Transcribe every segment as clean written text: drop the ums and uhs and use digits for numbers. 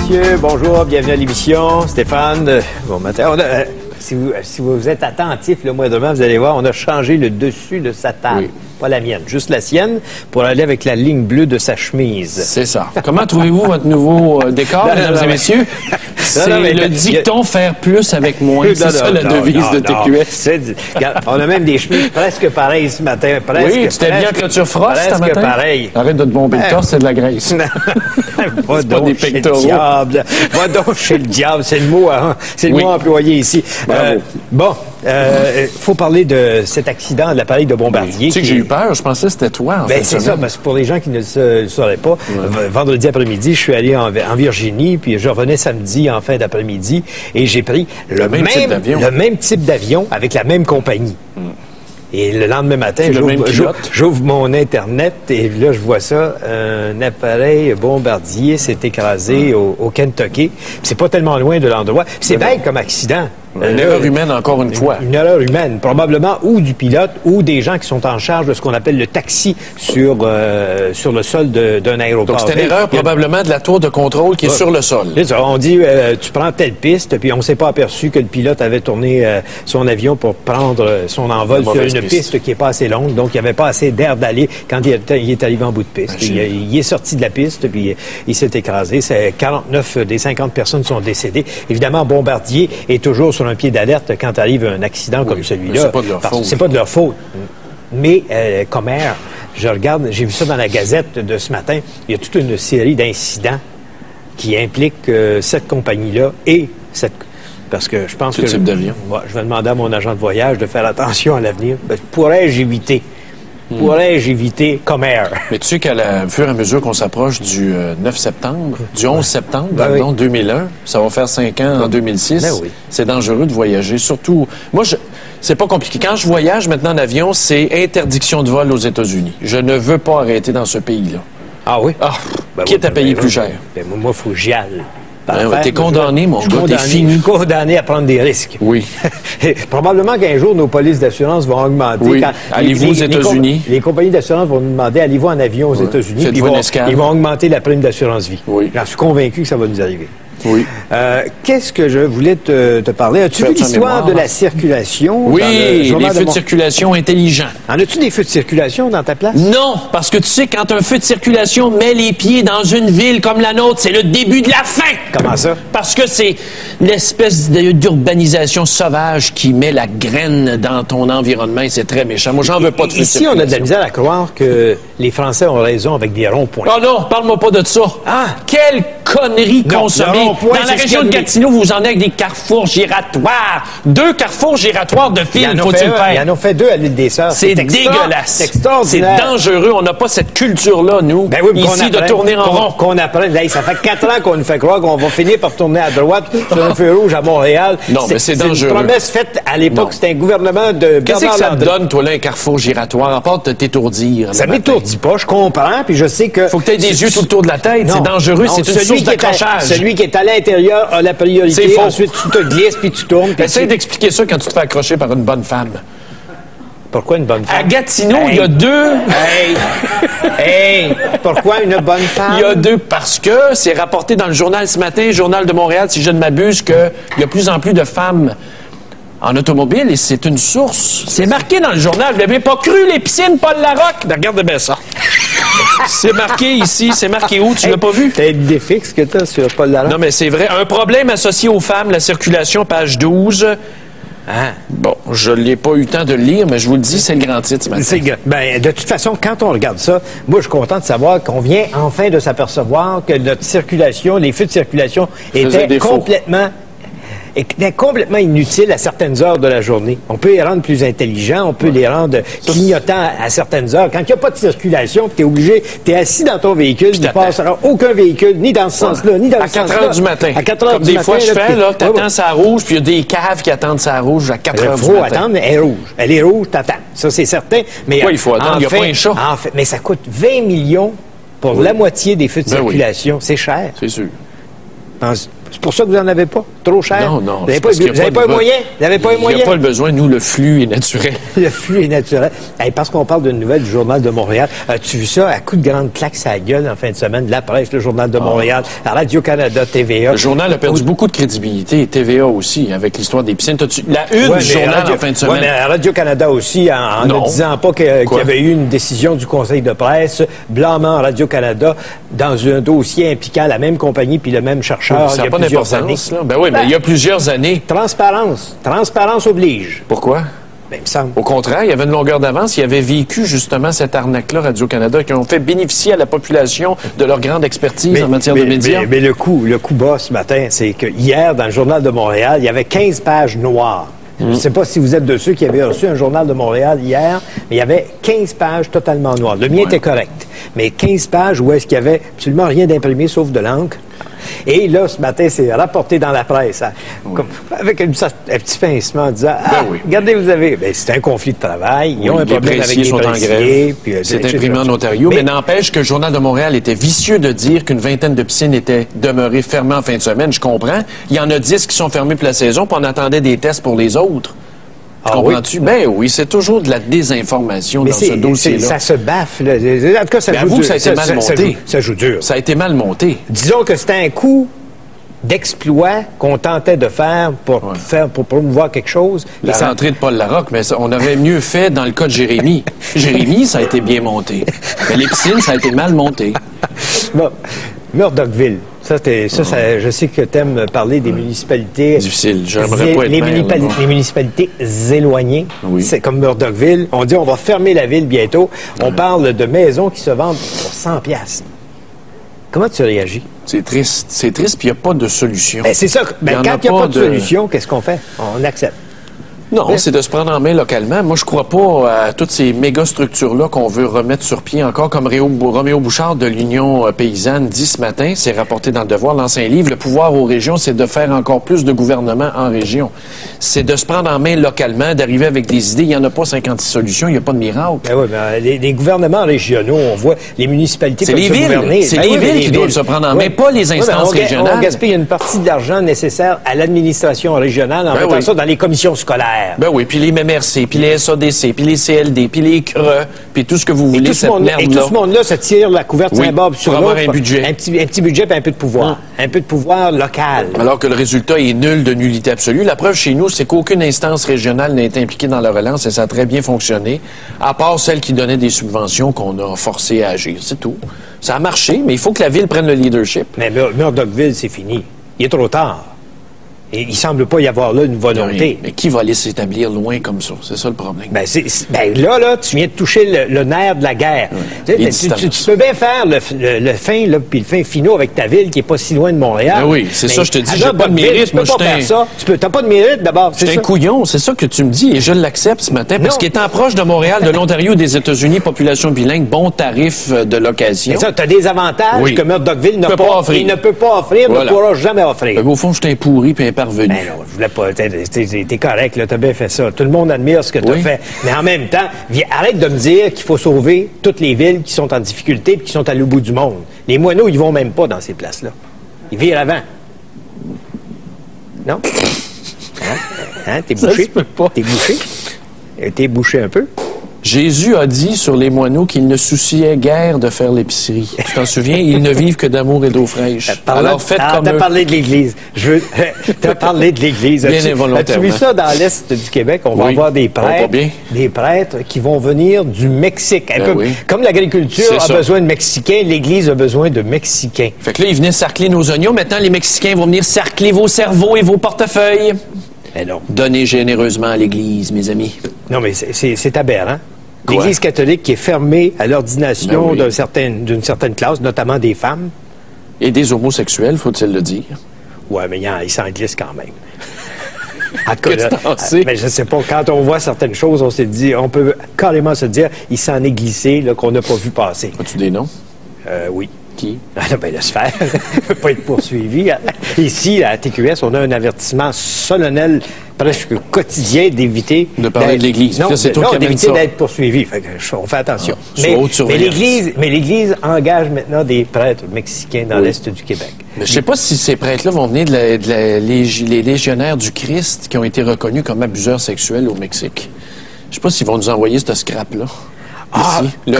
messieurs, bonjour, bienvenue à l'émission. Stéphane, bon matin. Si vous êtes attentif le mois de mai, vous allez voir, on a changé le dessus de sa table. Oui. Pas la mienne, juste la sienne, pour aller avec la ligne bleue de sa chemise. C'est ça. Comment trouvez-vous votre nouveau décor, mesdames et messieurs? C'est le dicton faire plus avec moins. C'est ça la devise de TQS. Regarde, on a même des chemises presque pareilles ce matin. Oui, tu t'es bien clôture frost ce matin? Pareil. Arrête de te bomber le torse, c'est de la graisse. C'est pas des pectoraux. Va donc chez le diable, c'est le mot, hein? C'est le mot employé ici. Faut parler de cet accident de l'appareil de Bombardier. Tu sais que j'ai eu peur, je pensais que c'était toi, en fait. C'est ça, parce que pour les gens qui ne le sauraient pas, vendredi après-midi, je suis allé en Virginie, puis je revenais samedi en fin d'après-midi, et j'ai pris le même type d'avion avec la même compagnie. Et le lendemain matin, j'ouvre mon Internet et là, je vois ça. Un appareil Bombardier s'est écrasé au Kentucky. C'est pas tellement loin de l'endroit. C'est bête comme accident. Une erreur humaine, encore une fois. Une erreur humaine, probablement, ou du pilote, ou des gens qui sont en charge de ce qu'on appelle le taxi sur le sol d'un aéroport. Donc, c'est une erreur probablement de la tour de contrôle qui est sur le sol. C'est ça. On dit, tu prends telle piste, puis on ne s'est pas aperçu que le pilote avait tourné son avion pour prendre son envol sur une piste qui n'est pas assez longue. Donc, il n'y avait pas assez d'air d'aller quand il est arrivé en bout de piste. Il est sorti de la piste, puis il s'est écrasé. 49 des 50 personnes sont décédées. Évidemment, Bombardier est toujours sur un pied d'alerte quand arrive un accident comme celui-là. C'est pas de leur faute. C'est pas de leur faute. Mais comme air, j'ai vu ça dans la Gazette de ce matin, il y a toute une série d'incidents qui impliquent cette compagnie-là et parce que je pense que type d'avion. Je vais demander à mon agent de voyage de faire attention à l'avenir. Pourrais-je éviter? Pourrais-je éviter comme air? Mais tu sais qu'à fur et à mesure qu'on s'approche du 9 septembre, du 11 septembre, 2001, ça va faire 5 ans en 2006, c'est dangereux de voyager. Surtout, moi, c'est pas compliqué. Quand je voyage maintenant en avion, c'est interdiction de vol aux États-Unis. Je ne veux pas arrêter dans ce pays-là. Ah oui? Quitte à payer plus cher. Moi, il faut que j'y aille. T'es condamné, mon gars, t'es fini. Je suis condamné à prendre des risques. Oui. Probablement qu'un jour, nos polices d'assurance vont augmenter. Oui. Allez-vous aux États-Unis? Les compagnies d'assurance vont nous demander, allez-vous en avion aux États-Unis? Ils vont augmenter la prime d'assurance vie. Oui. J'en suis convaincu que ça va nous arriver. Oui. Qu'est-ce que je voulais te parler? As-tu vu l'histoire de la circulation? Oui, les feux de circulation intelligents. En as-tu des feux de circulation dans ta place? Non, parce que tu sais, quand un feu de circulation met les pieds dans une ville comme la nôtre, c'est le début de la fin! Comment ça? Parce que c'est l'espèce d'urbanisation sauvage qui met la graine dans ton environnement et c'est très méchant. Moi, j'en veux pas de feu de circulation. Ici, on a de la misère à croire que les Français ont raison avec des ronds-points. Oh non, parle-moi pas de ça. Quelle connerie consommée! Dans la région de Gatineau, vous en avez avec des carrefours giratoires. 2 carrefours giratoires de fil, faut-il faire? Il y en a fait 2 à l'île des Sœurs. C'est dégueulasse. C'est extraordinaire. C'est dangereux. On n'a pas cette culture-là, nous, ici, de tourner en rond. Qu'on apprenne. Ça fait 4 ans qu'on nous fait croire qu'on va finir par tourner à droite sur un feu rouge à Montréal. Non, mais c'est dangereux. C'est une promesse faite à l'époque. C'était un gouvernement de Bernard Qu'est-ce que ça te donne, toi, là, un carrefour giratoire, à part de t'étourdir? Ça m'étourdit pas, je comprends, puis je sais que... Faut que tu aies des yeux tout le tour de la tête. C'est dangereux, c'est une source d'accrochage. Celui qui est à l'intérieur a la priorité. C'est faux. Ensuite, tu te glisses, puis tu tournes. Essaye d'expliquer ça quand tu te fais accrocher par une bonne femme. Pourquoi une bonne femme? À Gatineau, il y a 2... Pourquoi une bonne femme? Il y a 2, parce que c'est rapporté dans le journal ce matin, Journal de Montréal, si je ne m'abuse, qu'il y a plus en plus de femmes en automobile et c'est une source. C'est marqué dans le journal. Vous n'avez pas cru, les piscines Paul Larocque? Ben, regarde bien ça. C'est marqué ici. C'est marqué où? Tu l'as pas vu? T'as des fixes que t'as sur Paul Larocque? Non, mais c'est vrai. Un problème associé aux femmes, la circulation, page 12. Bon, je ne l'ai pas eu le temps de le lire, mais je vous le dis, c'est le grand titre ce matin. De toute façon, quand on regarde ça, moi, je suis content de savoir qu'on vient enfin de s'apercevoir que notre circulation, les feux de circulation étaient complètement inutile à certaines heures de la journée. On peut les rendre plus intelligents, on peut les rendre clignotants à certaines heures. Quand il n'y a pas de circulation, tu es obligé, tu es assis dans ton véhicule, il ne passe alors aucun véhicule, ni dans ce sens-là, ni dans ce sens-là. À 4 heures du matin. À 4 heures Comme du des matin, fois je fais, là, t'attends sa rouge, puis il y a des caves qui attendent sa rouge à 4 heures du matin. Il faut attendre, mais elle est rouge. Elle est rouge, t'attends. Ça, c'est certain. Mais il faut attendre, il n'y a pas un chat. Mais ça coûte 20 millions pour la moitié des feux de circulation. C'est cher. C'est sûr. C'est pour ça que vous n'en avez pas. Trop cher? Non, non. Vous n'avez pas un moyen? Vous n'avez pas un moyen? Il n'y a pas le besoin. Nous, le flux est naturel. Le flux est naturel. Hey, parce qu'on parle d'une nouvelle du Journal de Montréal. As-tu vu ça? À coup de grande claque à la gueule en fin de semaine. La presse, le Journal de Montréal, la Radio-Canada, TVA. Le journal a perdu beaucoup de crédibilité. Et TVA aussi, avec l'histoire des piscines. La une du journal en fin de semaine. Oui, mais Radio-Canada aussi, en ne disant pas qu'il y avait eu une décision du Conseil de presse, blâmant Radio-Canada dans un dossier impliquant la même compagnie puis le même chercheur. Ça n'a pas d'importance, là. Ben oui, mais il y a plusieurs années. Transparence. Transparence oblige. Pourquoi? Ben, il me semble. Au contraire, il y avait une longueur d'avance. Il avait vécu justement cette arnaque-là, Radio-Canada, qui ont fait bénéficier à la population de leur grande expertise en matière de médias. Mais le coup bas ce matin, c'est que hier, dans le Journal de Montréal, il y avait 15 pages noires. Je ne sais pas si vous êtes de ceux qui avaient reçu un Journal de Montréal hier, mais il y avait 15 pages totalement noires. Le mien était correct, mais 15 pages où est-ce qu'il y avait absolument rien d'imprimé sauf de l'encre. Et là, ce matin, c'est rapporté dans la presse, hein, comme, avec un petit pincement en disant regardez, vous avez... Ben, c'est un conflit de travail. Ils ont un problème avec les pressiers. C'est imprimé en Ontario. Mais n'empêche que le Journal de Montréal était vicieux de dire qu'une vingtaine de piscines étaient demeurées fermées en fin de semaine. Je comprends. Il y en a 10 qui sont fermées pour la saison, puis on attendait des tests pour les autres. Comprends-tu? Oui? Ben oui, c'est toujours de la désinformation dans ce dossier-là. Ça se baffe. Là. En tout cas, ça joue dur. Ça a été mal monté. Ça joue dur. Ça a été mal monté. Disons que c'était un coup d'exploit qu'on tentait de faire pour promouvoir quelque chose. La rentrée de Paul Larocque, mais ça, on avait mieux fait dans le cas de Jérémy. Jérémy, ça a été bien monté. Mais les piscines, ça a été mal monté. Bon, Murdochville. Je sais que tu aimes parler des municipalités. Difficile. J'aimerais pas être les municipalités éloignées. Oui. C'est comme Murdochville. On dit on va fermer la ville bientôt. On parle de maisons qui se vendent pour 100$. Comment tu réagis? C'est triste. C'est triste, puis il n'y a pas de solution. Ben, c'est ça. Ben, quand il n'y a pas de solution, qu'est-ce qu'on fait? On accepte. Non, c'est de se prendre en main localement. Moi, je crois pas à toutes ces méga structures-là qu'on veut remettre sur pied encore, comme Roméo Bouchard de l'Union paysanne dit ce matin, c'est rapporté dans Le Devoir, l'ancien livre, le pouvoir aux régions, c'est de faire encore plus de gouvernement en région. C'est de se prendre en main localement, d'arriver avec des idées. Il n'y en a pas 56 solutions, il n'y a pas de miracle. Ben oui, mais les gouvernements régionaux, on voit les municipalités c'est les villes. C'est les villes qui doivent se prendre en main, pas les instances régionales. On gaspille une partie de l'argent nécessaire à l'administration régionale en mettant ça dans les commissions scolaires. Ben oui, puis les MMRC, puis les SADC, puis les CLD, puis les CRE, puis tout ce que vous voulez, cette merde-là. Et tout ce monde-là se tire la couverte Saint-Barbe sur l'autre. Pour avoir un budget. Un petit budget puis un peu de pouvoir. Un peu de pouvoir local. Alors que le résultat est nul de nullité absolue. La preuve chez nous, c'est qu'aucune instance régionale n'a été impliquée dans la relance et ça a très bien fonctionné, à part celle qui donnait des subventions qu'on a forcé à agir. C'est tout. Ça a marché, mais il faut que la ville prenne le leadership. Mais Murdochville, c'est fini. Il est trop tard. Et il semble pas y avoir là une volonté. Mais qui va aller s'établir loin comme ça? C'est ça le problème. Ben, là, tu viens de toucher le nerf de la guerre. Ouais. Tu peux bien faire le fin, là, puis le fin finaux avec ta ville qui est pas si loin de Montréal. Ben oui, c'est ça, je te dis, j'ai pas de mérite. Tu peux pas faire ça. T'as pas de mérite, d'abord. C'est un couillon, c'est ça que tu me dis, et je l'accepte ce matin, parce qu'étant proche de Montréal, de l'Ontario, des États-Unis, population bilingue, bon tarif de location. Mais ça, t'as des avantages que Murdochville n'a pas offrir. Il ne peut pas offrir, ne pourra jamais offrir. Au fond, je suis un pourri puis un parvenu. Ben non, je voulais pas. T'es correct, là, t'as bien fait ça. Tout le monde admire ce que t'as fait. Mais en même temps, arrête de me dire qu'il faut sauver toutes les villes qui sont en difficulté et qui sont à l'autre bout du monde. Les moineaux, ils vont même pas dans ces places-là. Ils virent avant. Non? Hein? T'es bouché? T'es bouché? T'es bouché un peu? Jésus a dit sur les moineaux qu'il ne souciait guère de faire l'épicerie. Tu t'en souviens? Ils ne vivent que d'amour et d'eau fraîche. Alors faites comme eux. T'as parlé de l'Église. T'as parlé de l'Église. Bien involontairement. As-tu vu ça dans l'Est du Québec? On va avoir des prêtres qui vont venir du Mexique. Comme l'agriculture a besoin de Mexicains, l'Église a besoin de Mexicains. Fait que là, ils venaient sarcler nos oignons. Maintenant, les Mexicains vont venir sarcler vos cerveaux et vos portefeuilles. Non. Donnez généreusement à l'Église, mes amis. Non, mais c'est aberrant. L'Église catholique qui est fermée à l'ordination d'une certaine classe, notamment des femmes. Et des homosexuels, faut-il le dire. Oui, mais ils s'en glissent quand même. En tout cas, mais je ne sais pas, quand on voit certaines choses, on peut carrément se dire, il s'en est glissé, qu'on n'a pas vu passer. As-tu des noms? Oui. Qui? Ah, ben, laisse faire. Il ne peut pas être poursuivi. Ici, à TQS, on a un avertissement solennel, presque quotidien, d'éviter... De parler de l'Église. Non, d'éviter d'être poursuivi. Fait que, on fait attention. Mais l'Église engage maintenant des prêtres mexicains dans l'Est du Québec. Mais je ne sais pas si ces prêtres-là vont venir les légionnaires du Christ qui ont été reconnus comme abuseurs sexuels au Mexique. Je ne sais pas s'ils vont nous envoyer ce scrap-là. Ici,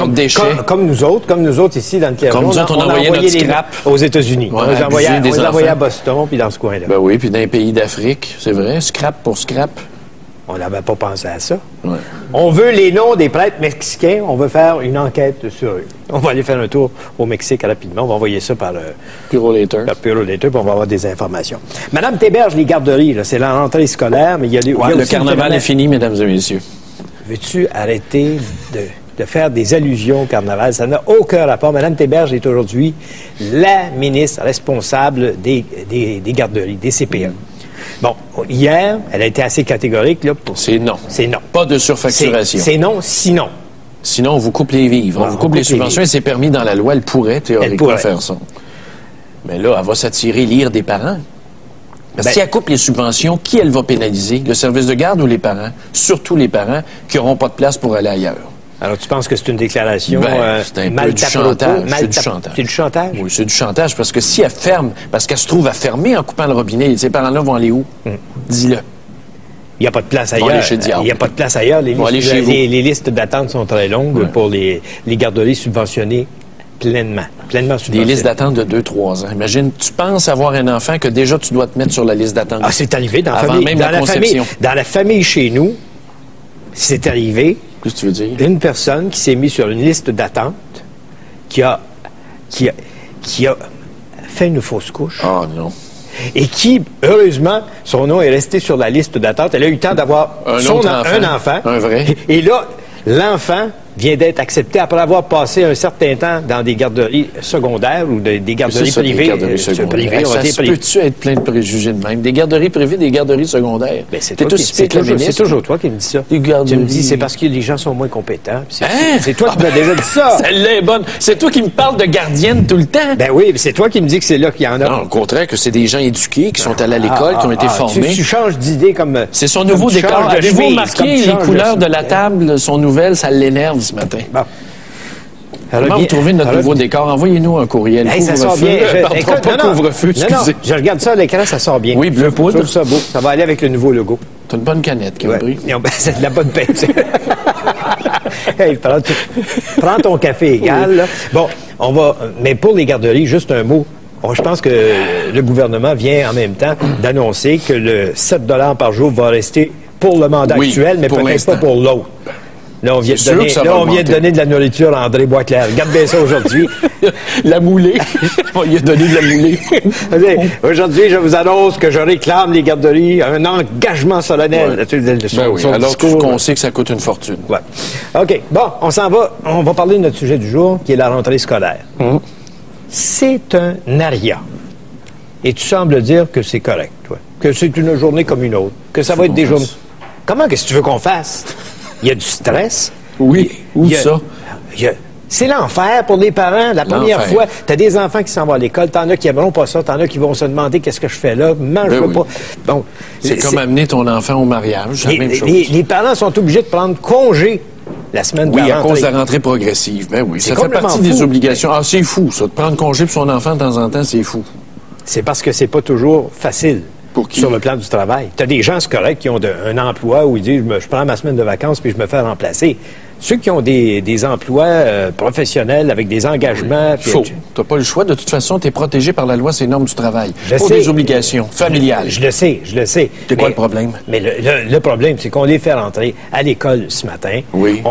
comme nous autres ici dans le Québec. Comme nous autres, on a envoyé notre scrap aux États-Unis. Ouais, on les envoyait à Boston puis dans ce coin-là. Ben oui, puis dans les pays d'Afrique, c'est vrai, scrap pour scrap. On n'avait pas pensé à ça. Ouais. On veut les noms des prêtres mexicains. On veut faire une enquête sur eux. On va aller faire un tour au Mexique rapidement. On va envoyer ça par Purolator. Puis on va avoir des informations. Madame Théberge, les garderies, c'est la rentrée scolaire, mais il y a le carnaval est fini, mesdames et messieurs. Veux-tu arrêter de faire des allusions au carnaval? Ça n'a aucun rapport. Mme Théberge est aujourd'hui la ministre responsable des garderies, des CPE. Bon, hier, elle a été assez catégorique. C'est non. C'est non. Pas de surfacturation. C'est non, sinon. Sinon, on vous coupe les vivres. On vous coupe les subventions et c'est permis dans la loi. Elle pourrait théoriquement faire ça. Mais là, elle va s'attirer l'ire des parents. Parce que si elle coupe les subventions, qui elle va pénaliser? Le service de garde ou les parents? Surtout les parents qui n'auront pas de place pour aller ailleurs. Alors, tu penses que c'est une déclaration c'est un peu du chantage. C'est du chantage. C'est du chantage? Oui, c'est du chantage parce que si elle ferme, parce qu'elle se trouve à fermer en coupant le robinet, ces parents-là vont aller où? Dis-le. Il n'y a pas de place ailleurs. Il n'y a pas de place ailleurs. Les listes d'attente sont très longues pour les garderies subventionnées pleinement subventionnées. Des listes d'attente de 2-3 ans. Imagine, tu penses avoir un enfant que déjà tu dois te mettre sur la liste d'attente. Ah, c'est arrivé dans avant même la conception. Dans la famille chez nous, c'est arrivé. Qu'est-ce que tu veux dire? Une personne qui s'est mise sur une liste d'attente qui a fait une fausse couche. Ah non. Et qui, heureusement, son nom est resté sur la liste d'attente. Elle a eu le temps d'avoir un enfant. Un vrai. Et là, l'enfant vient d'être accepté après avoir passé un certain temps dans des garderies secondaires ou des garderies privées. Ça peut-tu être plein de préjugés de même? Des garderies privées, des garderies secondaires. C'est toujours toi qui me dis ça. Tu me dis, c'est parce que les gens sont moins compétents. C'est toi qui m'as déjà dit ça. Celle-là est bonne. C'est toi qui me parles de gardienne tout le temps. Ben oui, c'est toi qui me dis que c'est là qu'il y en a. Non, au contraire, que c'est des gens éduqués qui sont allés à l'école, qui ont été formés. Tu changes d'idée comme... C'est son nouveau décor. Avez-vous remarqué les couleurs de la table sont nouvelles, ça l'énerve ce matin. Bon. Comment vous trouvez notre nouveau décor? Envoyez-nous un courriel. Ça sort bien. Couvre-feu, excusez. Je regarde ça à l'écran, ça sort bien. Oui, bleu poudre. Je trouve ça beau. Ça va aller avec le nouveau logo. T'as une bonne canette, Cabri. C'est de la bonne pince. Hey, prends ton café égal. Là. Bon, mais pour les garderies, juste un mot. Je pense que le gouvernement vient en même temps d'annoncer que le 7 $ par jour va rester pour le mandat actuel, mais peut-être pas pour l'autre. Là, on vient de donner de la nourriture à André Boisclair. Regarde bien ça aujourd'hui. La moulée. On lui a donné de la moulée. Aujourd'hui, je vous annonce que je réclame les garderies un engagement solennel. Alors qu'on sait que ça coûte une fortune. Ouais. OK. Bon, on s'en va. On va parler de notre sujet du jour, qui est la rentrée scolaire. C'est un aria. Et tu sembles dire que c'est correct, toi. Que c'est une journée comme une autre. Que ça va être des journées... Comment qu'est-ce que tu veux qu'on fasse? Il y a du stress. Oui, ça? C'est l'enfer pour les parents. La première fois, tu as des enfants qui s'en vont à l'école, t'en as qui n'aimeront pas ça, t'en as qui vont se demander qu'est-ce que je fais là, pas. Bon, c'est comme amener ton enfant au mariage, c'est la même chose. Les parents sont obligés de prendre congé la semaine de la rentrée. Oui, à cause de la rentrée progressive. Ben oui, ça fait partie des obligations. Ah, c'est fou, ça. De prendre congé pour son enfant de temps en temps, c'est fou. C'est parce que c'est pas toujours facile. Sur le plan du travail. Tu as des gens, c'est correct, qui ont un emploi où ils disent je prends ma semaine de vacances puis je me fais remplacer. Ceux qui ont des emplois professionnels avec des engagements... Faux. Tu n'as pas le choix. De toute façon, tu es protégé par la loi, c'est les normes du travail. Pour des obligations familiales. Je le sais. C'est quoi le problème? Mais le problème, c'est qu'on les fait rentrer à l'école ce matin. Oui.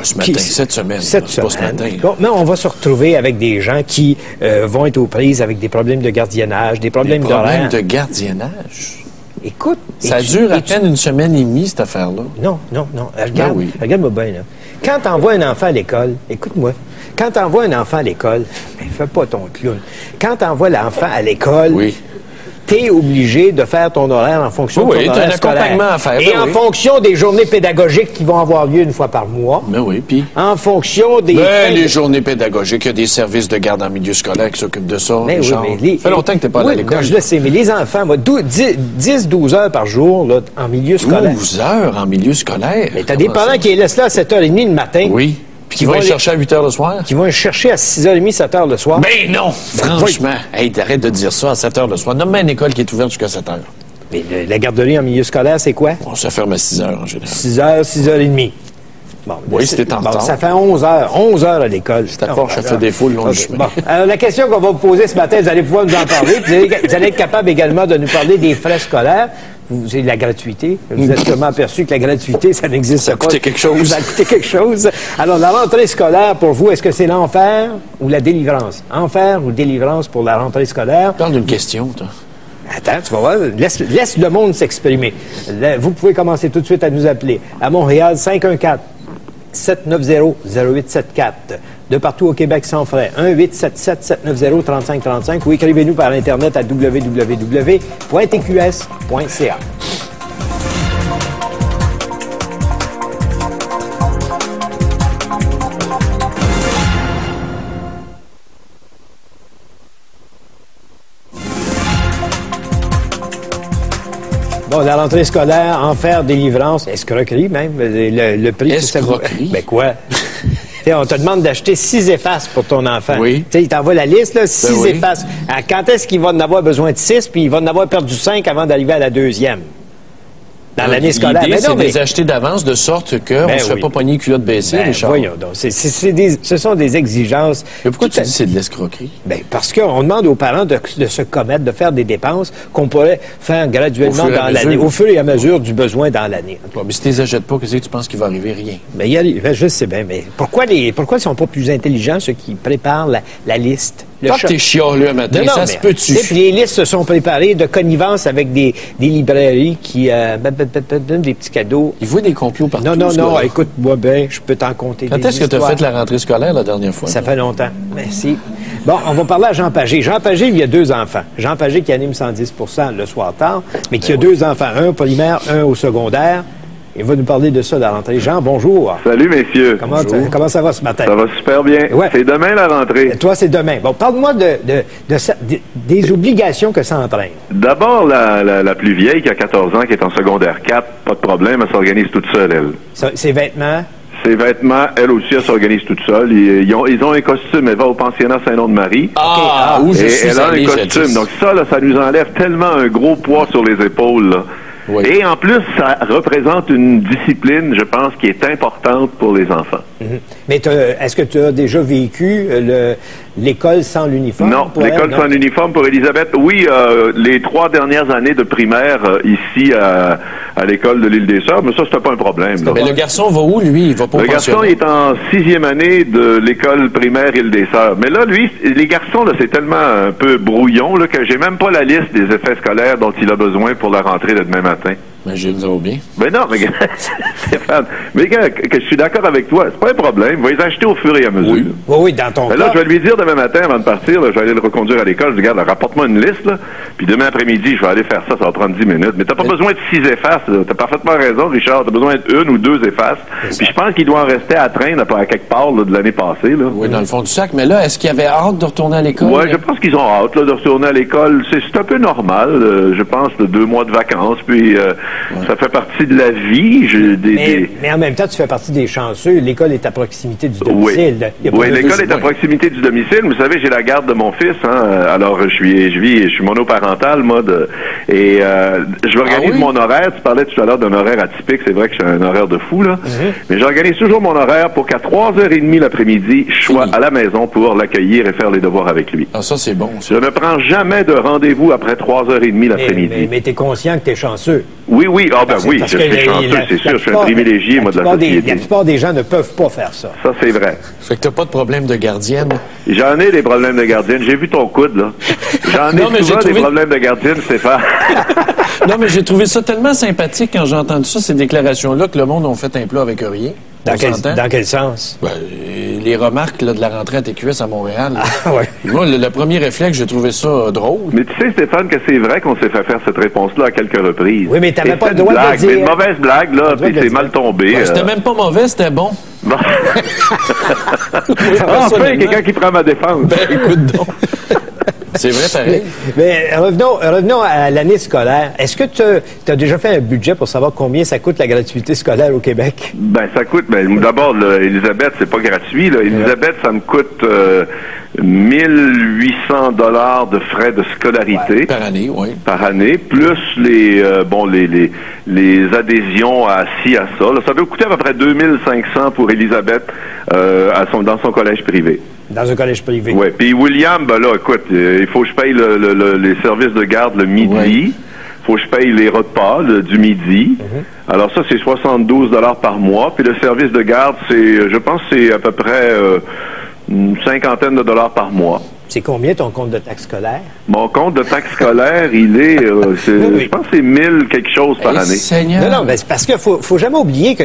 Ce matin, cette semaine. Pas ce matin. Bon, mais on va se retrouver avec des gens qui vont être aux prises avec des problèmes de gardiennage, des problèmes d'horaire. Des problèmes de gardiennage? Écoute... Ça dure à peine une semaine et demie, cette affaire-là. Non. Regarde-moi bien, là. Quand tu envoies un enfant à l'école, écoute-moi, quand tu envoies un enfant à l'école, fais pas ton clown. Quand tu envoies l'enfant à l'école, t'es obligé de faire ton horaire en fonction de ton horaire un accompagnement à faire. Et en fonction des journées pédagogiques qui vont avoir lieu une fois par mois. Mais oui, puis... En fonction des... les journées pédagogiques, il y a des services de garde en milieu scolaire qui s'occupent de ça. Mais ça fait longtemps que t'es pas allé à l'école. Je le sais, mais les enfants, 10-12 heures par jour là, en milieu scolaire. 12 heures en milieu scolaire? Mais t'as des parents qui les laissent là à 7h30 le matin. Oui. Puis qui vont les chercher à 8 h le soir? Qui vont les chercher à 6h30, 7h le soir. Ben non! Franchement, arrête de dire ça à 7 h le soir. Nomme-moi une école qui est ouverte jusqu'à 7 h. Mais la garderie en milieu scolaire, c'est quoi? On se ferme à 6 h en général. 6 h, 6h30. Bon, oui, c'était en retard. Ça fait 11 heures. 11 heures à l'école. C'est à force, ça fait défaut le long du chemin. Bon. Alors, la question qu'on va vous poser ce matin, vous allez pouvoir nous en parler. Vous allez être capable également de nous parler des frais scolaires. Vous avez la gratuité. Vous êtes sûrement aperçu que la gratuité, ça n'existe pas. Ça a coûté quelque chose. Ça a coûté quelque chose. Alors, la rentrée scolaire, pour vous, est-ce que c'est l'enfer ou la délivrance? Enfer ou délivrance pour la rentrée scolaire? Parle d'une question, toi. Attends, tu vas voir. Laisse le monde s'exprimer. Vous pouvez commencer tout de suite à nous appeler. À Montréal, 514-790-0874. De partout au Québec sans frais. 1-877-790-3535 ou écrivez-nous par Internet à www.tqs.ca. Bon, la rentrée scolaire, enfer, délivrance, escroquerie même. Le prix... Escroquerie? Ben quoi? On te demande d'acheter 6 effaces pour ton enfant. Oui. Il t'envoie la liste, là, 6 effaces. Quand est-ce qu'il va en avoir besoin de 6, puis il va en avoir perdu 5 avant d'arriver à la deuxième? Dans l'année scolaire. L'idée, c'est de les acheter d'avance de sorte qu'on ne se fait pas pogner culotte baissée, Richard. Voyons donc. Ce sont des exigences. Mais pourquoi tu dis que c'est de l'escroquerie? Ben, parce qu'on demande aux parents de se commettre, de faire des dépenses qu'on pourrait faire graduellement dans l'année, au fur et à mesure du besoin dans l'année. Mais si tu les achètes pas, qu'est-ce que tu penses qu'il va arriver? Rien. Ben, je sais bien, mais pourquoi ils ne sont pas plus intelligents, ceux qui préparent la liste? Tant que t'es chialeux un matin, ça se peut-tu? Les listes se sont préparées de connivence avec des librairies qui donnent des petits cadeaux. Ils voient des complots partout. Non, écoute-moi bien, je peux t'en compter des histoires. Quand est-ce que tu as fait la rentrée scolaire la dernière fois? Ça fait longtemps. Merci. Bon, on va parler à Jean Pagé. Jean Pagé, il y a 2 enfants. Jean Pagé qui anime 110 le soir tard, mais qui a 2 enfants, un au primaire, un au secondaire. Il va nous parler de ça dans la rentrée. Jean, bonjour. Salut, messieurs. Comment ça va ce matin? Ça va super bien. Ouais. C'est demain la rentrée. Et toi, c'est demain. Bon, parle-moi des obligations que ça entraîne. D'abord, la plus vieille, qui a 14 ans, qui est en secondaire 4, pas de problème, elle s'organise toute seule, elle. Ses vêtements? Ses vêtements, elle aussi, elle s'organise toute seule. Ils ont un costume. Elle va au pensionnat Saint-Nom-de-Marie. Et elle a un costume. Donc ça nous enlève tellement un gros poids sur les épaules, là. Oui. Et en plus, ça représente une discipline, je pense, qui est importante pour les enfants. Mm-hmm. Mais est-ce que tu as déjà vécu l'école sans l'uniforme? Non, l'école sans l'uniforme pour Elisabeth. Oui, les 3 dernières années de primaire ici à l'école de l'Île des Sœurs, mais ça, c'était pas un problème. Mais le garçon va où, lui? Il va pas au pensionnat? Le garçon est en 6e année de l'école primaire Île des Sœurs. Mais là, lui, les garçons, là, c'est tellement un peu brouillon là, que j'ai même pas la liste des effets scolaires dont il a besoin pour la rentrée de demain matin. Imagine, ça va bien. Mais non, mais Stéphane, mais gars, que je suis d'accord avec toi, c'est pas un problème. Va les acheter au fur et à mesure. Oui, dans ton cas. Là, je vais lui dire demain matin, avant de partir, là, je vais aller le reconduire à l'école. Je dis, regarde, rapporte-moi une liste, là, puis demain après-midi, je vais aller faire ça, ça va prendre 10 minutes. Mais t'as pas besoin de 6 effaces. T'as parfaitement raison, Richard. T'as besoin d'1 ou 2 effaces. Puis je pense qu'il doit en rester à traîne à quelque part là, de l'année passée. Là. Oui, dans le fond du sac. Mais là, est-ce qu'il avait hâte de retourner à l'école? Oui, je pense qu'ils ont hâte là, de retourner à l'école. C'est un peu normal, je pense, de 2 mois de vacances. Puis ça fait partie de la vie. Mais en même temps, tu fais partie des chanceux. L'école est à proximité du domicile. Oui, l'école est à proximité du domicile. Vous savez, j'ai la garde de mon fils. Alors, je suis monoparental, moi. Et je m'organise mon horaire. Tu parlais tout à l'heure d'un horaire atypique. C'est vrai que j'ai un horaire de fou, là. Mais j'organise toujours mon horaire pour qu'à 3h30 l'après-midi, je sois à la maison pour l'accueillir et faire les devoirs avec lui. Ah, ça, c'est bon. Je ne prends jamais de rendez-vous après 3h30 l'après-midi. Mais tu es conscient que tu es chanceux. Oui. Ah, ben oui, je suis chanceux, c'est sûr. Je suis un privilégié, moi, de la société. La plupart des gens ne peuvent pas faire ça. Ça, c'est vrai. Fait que t'as pas de problème de gardienne? J'en ai des problèmes de gardienne. J'ai vu ton coude, là. J'en ai souvent des problèmes de gardienne, Stéphane. Non, mais j'ai trouvé ça tellement sympathique quand j'ai entendu ça, ces déclarations-là, que le monde a fait un plat avec rien. Dans quel sens? Ben, les remarques là, de la rentrée à TQS à Montréal. Ouais. Moi, le premier réflexe, j'ai trouvé ça drôle. Mais tu sais, Stéphane, que c'est vrai qu'on s'est fait faire cette réponse-là à quelques reprises. Oui, mais t'avais pas le droit de le dire. Mais une mauvaise blague, là, puis c'est mal tombé. Ouais, c'était même pas mauvais, c'était bon. Bon. Enfin, quelqu'un qui prend ma défense. Ben, écoute donc. C'est vrai, pareil. Mais revenons à l'année scolaire. Est-ce que tu as déjà fait un budget pour savoir combien ça coûte la gratuité scolaire au Québec? Ben, ça coûte... Ben, d'abord, Elisabeth, c'est pas gratuit. Là. Elisabeth, ça me coûte 1800 $ de frais de scolarité. Ouais, par année, oui. Par année, plus les adhésions à ci, à ça. Là, ça doit coûter à peu près 2500 pour Elisabeth dans son collège privé. Dans un collège privé. Oui. Puis William, ben là, écoute, il faut que je paye les services de garde le midi. Ouais. Il faut que je paye les repas du midi. Alors ça, c'est 72 $ par mois. Puis le service de garde, je pense que c'est à peu près une cinquantaine de dollars par mois. C'est combien ton compte de taxe scolaire? Mon compte de taxe scolaire, il est, je pense que c'est 1000 quelque chose par année. Seigneur. Non, mais c'est parce qu'il faut jamais oublier que,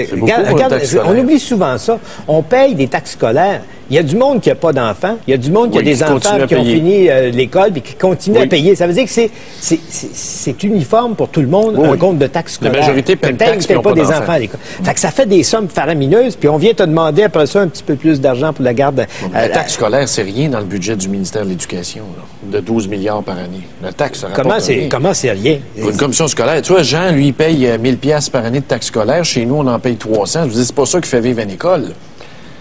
regarde, on oublie souvent ça. On paye des taxes scolaires. Il y a du monde qui n'a pas d'enfants. Il y a du monde qui a des enfants qui ont fini l'école et qui continuent à payer. Ça veut dire que c'est uniforme pour tout le monde, un compte de taxe scolaire. La majorité paye pas des enfants à l'école. Fait que ça fait des sommes faramineuses, puis on vient te demander après ça un petit peu plus d'argent pour la garde. La taxe scolaire, c'est rien dans le budget du ministère de l'Éducation, de 12 milliards par année. La taxe, ça rapporte rien. Comment c'est rien? Pour une commission scolaire. Tu vois, Jean, lui, il paye 1000 $ par année de taxe scolaire. Chez nous, on en paye 300. Je vous dis, c'est pas ça qui fait vivre une école.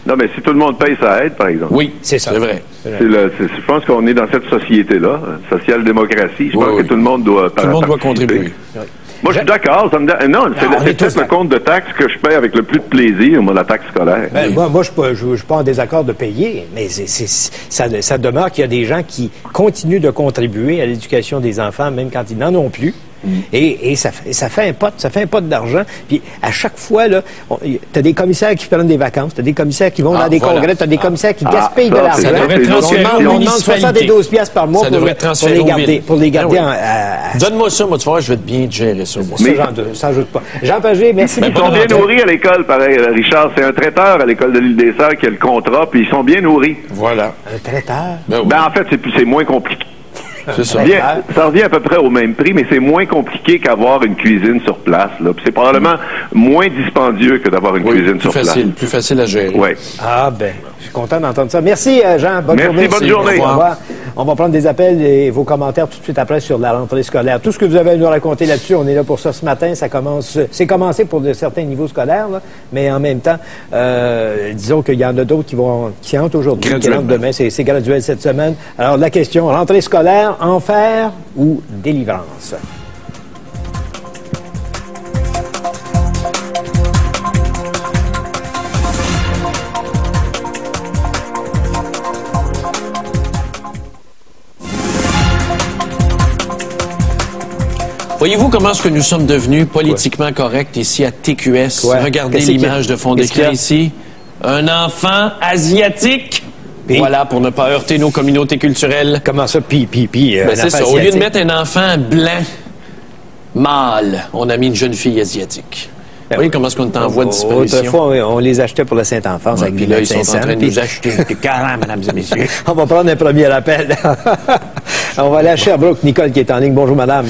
Non, mais si tout le monde paye, ça aide, par exemple. Oui, c'est ça. C'est vrai. Je pense qu'on est dans cette société-là, social-démocratie. Je pense que tout le monde doit participer. Tout le monde doit contribuer. Oui. Moi, je suis d'accord. Non, c'est peut-être le compte de taxe que je paye avec le plus de plaisir, moi, la taxe scolaire. Ben, moi, je suis pas en désaccord de payer, mais ça demeure qu'il y a des gens qui continuent de contribuer à l'éducation des enfants, même quand ils n'en ont plus. Et ça fait un pot d'argent. Puis à chaque fois, là, t'as des commissaires qui prennent des vacances, t'as des commissaires qui vont dans des congrès, t'as des commissaires qui gaspillent de l'argent. On demande 72 $ par mois pour les garder Donne-moi ça, moi, tu vois, je vais te bien gérer ça. Ça ajoute pas. Jean Pagé, merci beaucoup. Ils sont bien nourris à l'école, pareil, Richard. C'est un traiteur à l'école de l'Île des Sœurs qui a le contrat, puis ils sont bien nourris. Voilà. Un traiteur? Ben, en fait, c'est moins compliqué. C'est ça. Ça revient à peu près au même prix, mais c'est moins compliqué qu'avoir une cuisine sur place. C'est probablement moins dispendieux que d'avoir une cuisine sur place. Plus facile à gérer. Oui. Ah ben, je suis content d'entendre ça. Merci Jean, bonne journée. Bonne journée. On va prendre des appels et vos commentaires tout de suite après sur la rentrée scolaire. Tout ce que vous avez à nous raconter là-dessus, on est là pour ça ce matin. C'est commencé pour certains niveaux scolaires, là, mais en même temps, disons qu'il y en a d'autres qui entrent aujourd'hui, qui entrent demain. C'est graduel cette semaine. Alors la question, rentrée scolaire, enfer ou délivrance? Voyez-vous comment est-ce que nous sommes devenus politiquement corrects ici à TQS? Regardez l'image de fond d'écran ici. Un enfant asiatique. Voilà, pour ne pas heurter nos communautés culturelles. Comment ça, c'est ça. Au lieu de mettre un enfant blanc, mâle, on a mis une jeune fille asiatique. Vous voyez comment est-ce qu'on est en voie de disparition? Autrefois, on les achetait pour la Sainte-Enfance avec des là, ils sont en train de nous acheter des carrés, mesdames et messieurs. On va prendre un premier appel. On va aller à Sherbrooke. Nicole qui est en ligne. Bonjour, madame.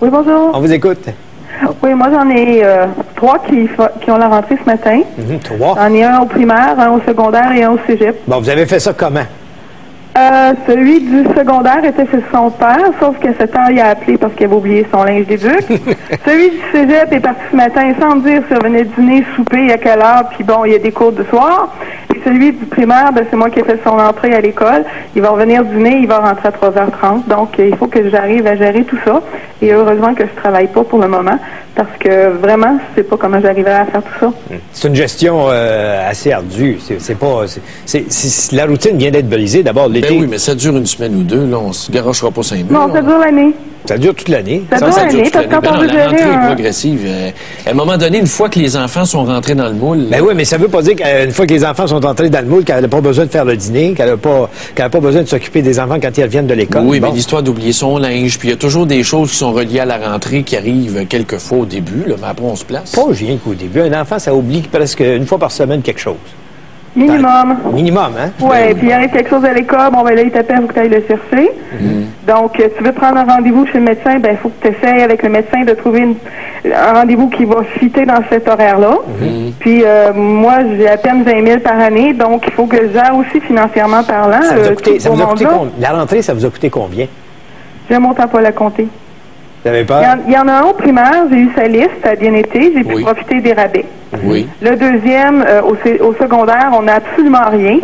Oui, bonjour. On vous écoute. Oui, moi, j'en ai 3 qui ont la rentrée ce matin. 3? J'en ai un au primaire, un au secondaire et un au cégep. Bon, vous avez fait ça comment? Celui du secondaire était chez son père, sauf qu'à 7 ans, il a appelé parce qu'il avait oublié son linge d'éduc. Celui du cégep est parti ce matin sans me dire s'il venait dîner, souper, à quelle heure, puis bon, il y a des cours de soir. Et celui du primaire, ben, c'est moi qui ai fait son entrée à l'école. Il va revenir dîner, il va rentrer à 3h30. Donc, il faut que j'arrive à gérer tout ça. Et heureusement que je travaille pas pour le moment, parce que vraiment, je sais pas comment j'arriverai à faire tout ça. C'est une gestion assez ardue. La routine vient d'être brisée. D'abord, l'été. Ben oui, mais ça dure une semaine ou deux. Là, on se garochera pas 5 minutes. Non, ça dure l'année. Ça dure toute l'année. Ça dure l'année, parce que quand on veut la rentrée gérer est progressive. À un moment donné, une fois que les enfants sont rentrés dans le moule... Ben oui, mais ça veut pas dire qu'une fois que les enfants sont entrés dans le moule, qu'elle n'a pas besoin de faire le dîner, qu'elle n'a pas besoin de s'occuper des enfants quand ils reviennent de l'école. Oui, mais l'histoire d'oublier son linge, puis il y a toujours des choses qui sont reliées à la rentrée qui arrivent quelquefois au début, là, mais après on se place. Pas rien qu'au début. Un enfant, ça oublie presque une fois par semaine quelque chose. Minimum. Minimum, hein? Oui, puis il arrive quelque chose à l'école, bon, ben là, il t'appelle, il faut que tu ailles le chercher. Donc, tu veux prendre un rendez-vous chez le médecin, ben il faut que tu essaies avec le médecin de trouver un rendez-vous qui va fitter dans cet horaire-là. Puis, moi, j'ai à peine 20 000 par année, donc il faut que je gère aussi financièrement parlant. Ça vous a coûté combien? La rentrée, ça vous a coûté combien? J'ai un montant pas la compter. Vous n'avez pas? Il y en a un au primaire, j'ai eu sa liste, ça a bien été, j'ai pu profiter des rabais. Oui. Le deuxième, au secondaire, on n'a absolument rien.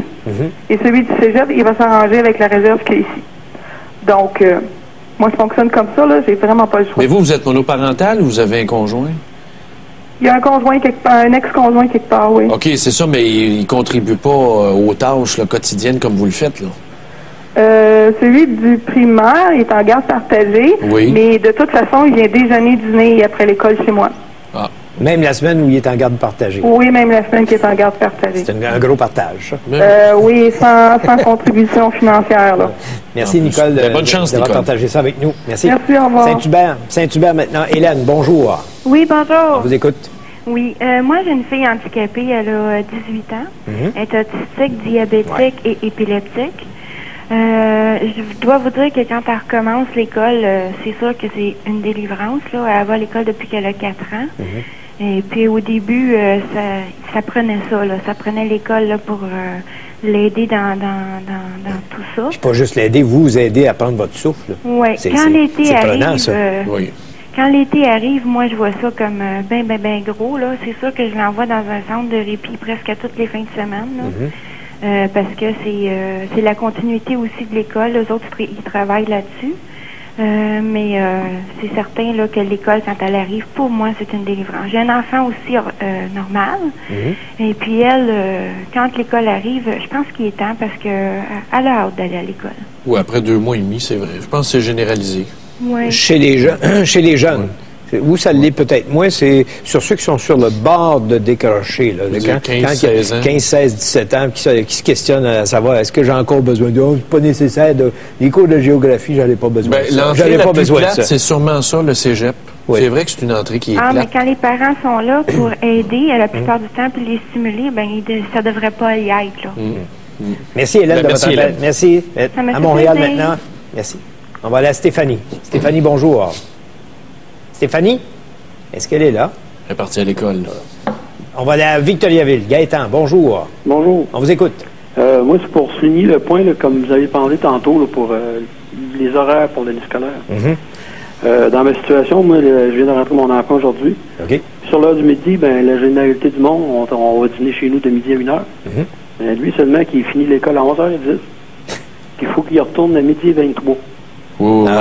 Et celui du cégep, il va s'arranger avec la réserve qu'il y a ici. Donc, moi, je fonctionne comme ça, là, j'ai vraiment pas le choix. Mais vous êtes monoparental ou vous avez un conjoint? Il y a un conjoint quelque part, un ex-conjoint quelque part, oui. OK, c'est ça, mais il ne contribue pas aux tâches là, quotidiennes comme vous le faites, là. Celui du primaire est en garde partagée, mais de toute façon, il vient déjeuner, dîner après l'école chez moi. Ah. Même la semaine où il est en garde partagée? Oui, même la semaine qu'il est en garde partagée. C'est un gros partage, ça. Oui, sans contribution financière, là. Merci, Nicole, bonne chance, d'avoir partagé ça avec nous. Merci. Merci, au revoir. Saint-Hubert maintenant. Hélène, bonjour. Oui, bonjour. On vous écoute. Oui, moi, j'ai une fille handicapée, elle a 18 ans. Elle est autistique, diabétique et épileptique. Je dois vous dire que quand elle recommence l'école, c'est sûr que c'est une délivrance. Là. Elle va à l'école depuis qu'elle a 4 ans. Et puis au début, ça prenait ça. Là. Ça prenait l'école là, pour l'aider dans tout ça. Puis pas juste l'aider, vous aider à prendre votre souffle. Oui, quand l'été arrive... prenant, ça. Quand l'été arrive, moi, je vois ça comme ben gros. Là. C'est sûr que je l'envoie dans un centre de répit presque à toutes les fins de semaine. Là. Parce que c'est la continuité aussi de l'école. Les autres, ils travaillent là-dessus. Mais c'est certain là, que l'école, quand elle arrive, pour moi, c'est une délivrance. J'ai un enfant aussi normal. Et puis elle, quand l'école arrive, je pense qu'il est temps parce qu'elle a hâte d'aller à l'école. Oui, après 2 mois et demi, c'est vrai. Je pense que c'est généralisé. Ouais. Chez les jeunes. Où ça l'est peut-être moins, c'est sur ceux qui sont sur le bord de décrocher. Là. Quand 15, 16, 17 ans, qui se questionnent à savoir est-ce que j'ai encore besoin d'eux? Pas nécessaire. Les cours de géographie, j'en ai pas besoin de ça. L'entrée la plus plate, c'est sûrement ça, le cégep. Oui. C'est vrai que c'est une entrée qui est plate. Mais quand les parents sont là pour aider, la plupart du temps, puis les stimuler, ça devrait pas y être. Là. Merci, Hélène, de votre appel. Merci. À Montréal plaisir. maintenant. Merci. On va aller à Stéphanie. Stéphanie, bonjour. Stéphanie, est-ce qu'elle est là? Elle est partie à l'école. On va aller à Victoriaville. Gaëtan, bonjour. Bonjour. On vous écoute. Moi, c'est pour souligner le point, là, comme vous avez parlé tantôt, là, pour les horaires pour l'année scolaire. Dans ma situation, moi, je viens de rentrer mon enfant aujourd'hui. OK. Sur l'heure du midi, la généralité du monde, on va dîner chez nous de midi à 1h. Lui seulement, qui finit l'école à 11h10, qu'il faut qu'il retourne à midi 23.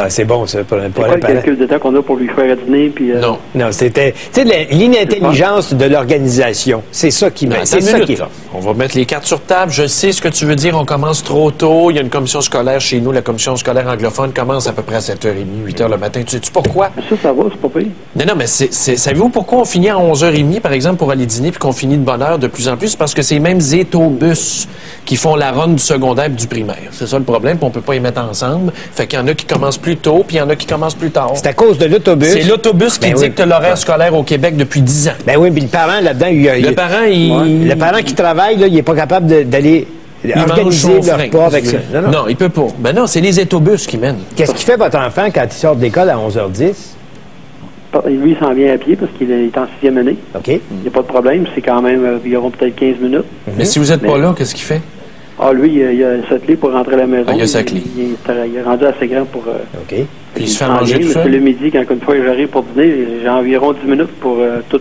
C'est bon, ça. C'est quoi le calcul de temps qu'on a pour lui faire dîner? Puis, Non, c'était... Tu sais, l'inintelligence de l'organisation. C'est ça qui m'a... C'est ça qui est... On va mettre les cartes sur table. Je sais ce que tu veux dire. On commence trop tôt. Il y a une commission scolaire chez nous. La commission scolaire anglophone commence à peu près à 7h30, 8h le matin. Tu sais-tu pourquoi? Ça va, c'est pas pire. Non, mais savez-vous pourquoi on finit à 11h30, par exemple, pour aller dîner, puis qu'on finit de bonne heure de plus en plus? C'est parce que c'est les mêmes étobus qui font la run du secondaire et du primaire. C'est ça le problème, puis on peut pas y mettre ensemble. Fait qu'il y en a qui commencent plus tôt, puis il y en a qui commencent plus tard. C'est à cause de l'autobus. C'est l'autobus qui dicte l'horaire scolaire au Québec depuis 10 ans. Ben oui, puis le parent, là-dedans, le parent qui travaille, là, il n'est pas capable d'aller organiser le repas avec ça. Non, il peut pas. Ben non, c'est les autobus qui mènent. Qu'est-ce qui fait votre enfant quand il sort de l'école à 11h10? Lui, il s'en vient à pied parce qu'il est en 6e année. OK. Il n'y a pas de problème. C'est quand même... il y aura peut-être 15 minutes. Mais si vous n'êtes pas là, qu'est-ce qu'il fait? Lui, il a sa clé pour rentrer à la maison. Il a sa clé. Il est rendu assez grand pour... OK. Puis il se fait manger tout ça? Le midi, quand une fois j'arrive pour dîner, j'ai environ 10 minutes pour tout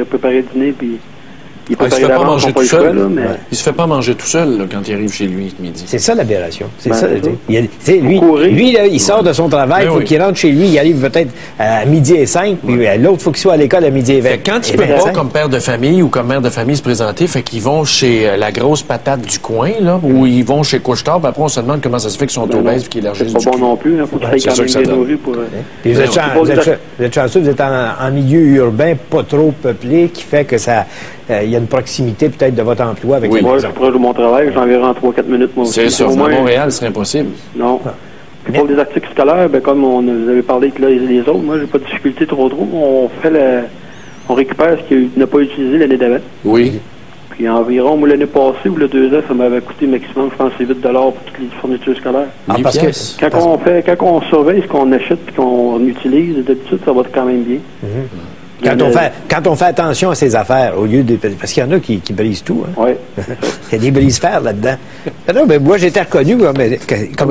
préparer le dîner. Puis Il se fait pas manger tout seul. Il se fait pas manger tout seul là, quand il arrive chez lui midi. C'est ça l'aberration. C'est ça. Lui là, il sort de son travail, il faut qu'il rentre chez lui, il arrive peut-être à 12h05, puis l'autre, il faut qu'il soit à l'école à 12h20. Quand il peut pas, comme père de famille ou comme mère de famille, se présenter, fait qu'ils vont chez la grosse patate du coin, là, ou ils vont chez Couche-Tard, puis après on se demande comment ça se fait qu'ils sont obèses et qu'ils élargissent du C'est pas bon non plus, il faut qu'ils aient quand même bien nourri pour... Vous êtes chanceux, vous êtes en milieu urbain, pas trop peuplé, qui fait que ça... Il y a une proximité peut-être de votre emploi avec les gens. Moi, je suis proche de mon travail, j'ai environ 3-4 minutes, moi aussi. C'est sûr, à Montréal, ce serait impossible. Non. Puis pour les articles scolaires, comme vous avez parlé avec les autres, moi, j'ai pas de difficulté trop. On récupère ce qu'il n'a pas utilisé l'année d'avant. Oui. Puis environ, moi, l'année passée, ou le 2 ans, ça m'avait coûté maximum, je pense, c'est 8 $ pour toutes les fournitures scolaires. Parce que quand on surveille ce qu'on achète et qu'on utilise, d'habitude, ça va quand même bien. Quand on fait attention à ses affaires, au lieu de... Parce qu'il y en a qui brisent tout. Hein? Oui. Il y a des brise-fer là-dedans. Non, mais moi, j'étais reconnu comme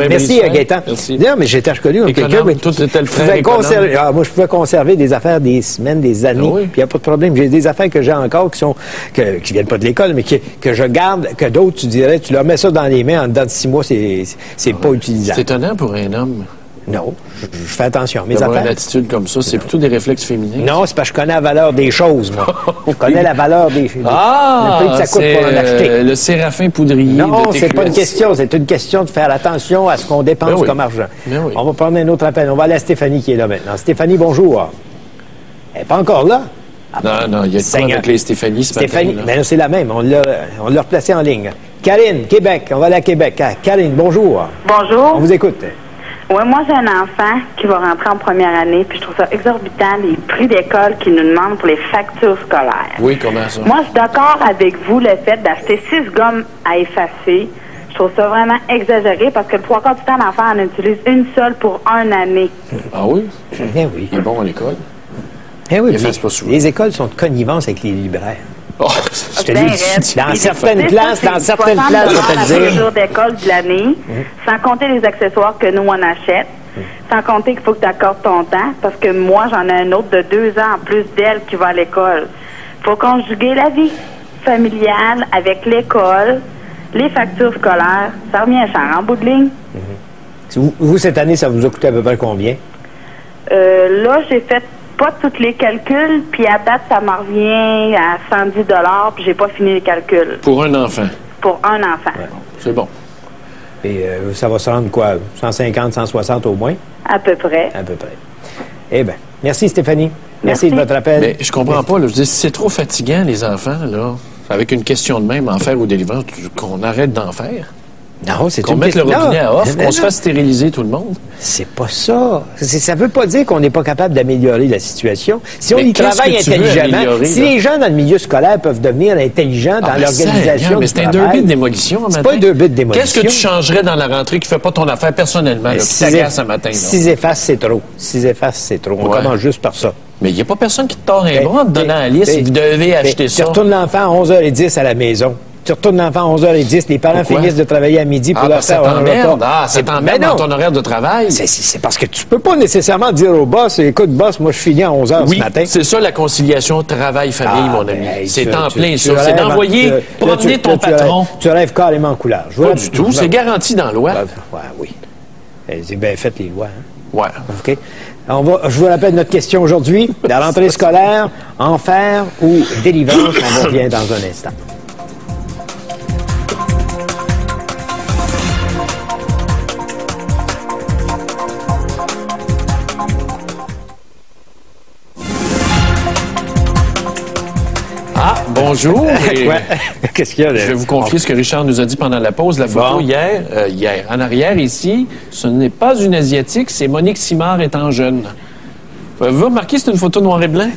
merci à Gaëtan. Merci. Non, mais j'étais reconnu comme quelqu'un... Moi, je pouvais conserver des affaires des semaines, des années, puis il n'y a pas de problème. J'ai des affaires que j'ai encore qui viennent pas de l'école, mais que je garde, que d'autres, tu dirais, tu leur mets ça dans les mains, en dedans de 6 mois, c'est pas utilisable. C'est étonnant pour un homme. Non, je fais attention à mes affaires. Une attitude comme ça, c'est plutôt des réflexes féminins. Non, c'est parce que je connais la valeur des choses, moi. Je connais la valeur des choses. Ah! Le prix que ça coûte pour en acheter. Le Séraphin Poudrier. Non, c'est pas une question. C'est une question de faire attention à ce qu'on dépense comme argent. Oui. On va prendre un autre appel. On va aller à Stéphanie qui est là maintenant. Stéphanie, bonjour. Elle n'est pas encore là. Non, il y a quoi avec les Stéphanie ce matin? Stéphanie, mais c'est la même. On l'a replacée en ligne. Karine, Québec. On va aller à Québec. Karine, bonjour. Bonjour. On vous écoute. Oui, moi, j'ai un enfant qui va rentrer en première année, puis je trouve ça exorbitant, les prix d'école qu'ils nous demandent pour les factures scolaires. Oui, comment ça? Moi, je suis d'accord avec vous, le fait d'acheter 6 gommes à effacer. Je trouve ça vraiment exagéré, parce que le 3 quarts du temps, l'enfant en utilise une seule pour 1 année. Ah oui? Eh oui. Il est bon à l'école. Eh oui, il efface pas souvent. Les écoles sont de connivence avec les libraires. Oh, je te dis, dans certaines places, je vais te dire. Le jour d'école de l'année, sans compter les accessoires que nous, on achète, sans compter qu'il faut que tu accordes ton temps, parce que moi, j'en ai un autre de 2 ans en plus d'elle qui va à l'école. Il faut conjuguer la vie familiale avec l'école, les factures scolaires. Ça revient cher en bout de ligne. Vous, cette année, ça vous a coûté à peu près combien? Là, j'ai fait pas tous les calculs, puis à date, ça m'en revient à 110 $, puis j'ai pas fini les calculs. Pour un enfant? Pour un enfant. Ouais, c'est bon. Et ça va se rendre quoi? 150, 160 au moins? À peu près. À peu près. Eh bien, merci Stéphanie. Merci de votre appel. Mais je comprends pas. Là, je dis, c'est trop fatigant, les enfants, là, avec une question de même, en faire ou délivrance, qu'on arrête d'en faire. Non, c'est qu'on mette le robinet à off, qu'on se fasse stériliser tout le monde. C'est pas ça. Ça veut pas dire qu'on n'est pas capable d'améliorer la situation. Si on y travaille intelligemment, si les gens dans le milieu scolaire peuvent devenir intelligents dans l'organisation du travail... Mais c'est un derby de démolition, c'est pas un derby de démolition. Qu'est-ce que tu changerais dans la rentrée qui fait pas ton affaire personnellement, là, qui t'agace ce matin? 6 effaces, c'est trop. 6 effaces, c'est trop. On commence juste par ça. Mais il n'y a pas personne qui te tord un bras en te donnant la liste et vous devez acheter ça. Tu retournes l'enfant à 11h10 à la maison. Tu retournes l'enfant à 11h10, les parents finissent de travailler à midi pour leur faire un repas. Ça t'emmerde dans ton horaire de travail. C'est parce que tu peux pas nécessairement dire au boss, écoute boss, moi je finis à 11h ce matin. C'est ça la conciliation travail-famille, mon ami. C'est en plein ça. C'est d'envoyer promener ton patron. Tu rêves carrément en couleur. Pas du tout. C'est garanti dans la loi. Oui. C'est bien fait les lois. Ouais. OK. Je vous rappelle notre question aujourd'hui. La rentrée scolaire, enfer ou délivrance? On revient dans un instant. Bonjour. Qu'est-ce qu'il y a là? Je vais vous confier ce que Richard nous a dit pendant la pause. La photo hier, en arrière ici, ce n'est pas une Asiatique, c'est Monique Simard étant jeune. Vous remarquez, c'est une photo noir et blanc?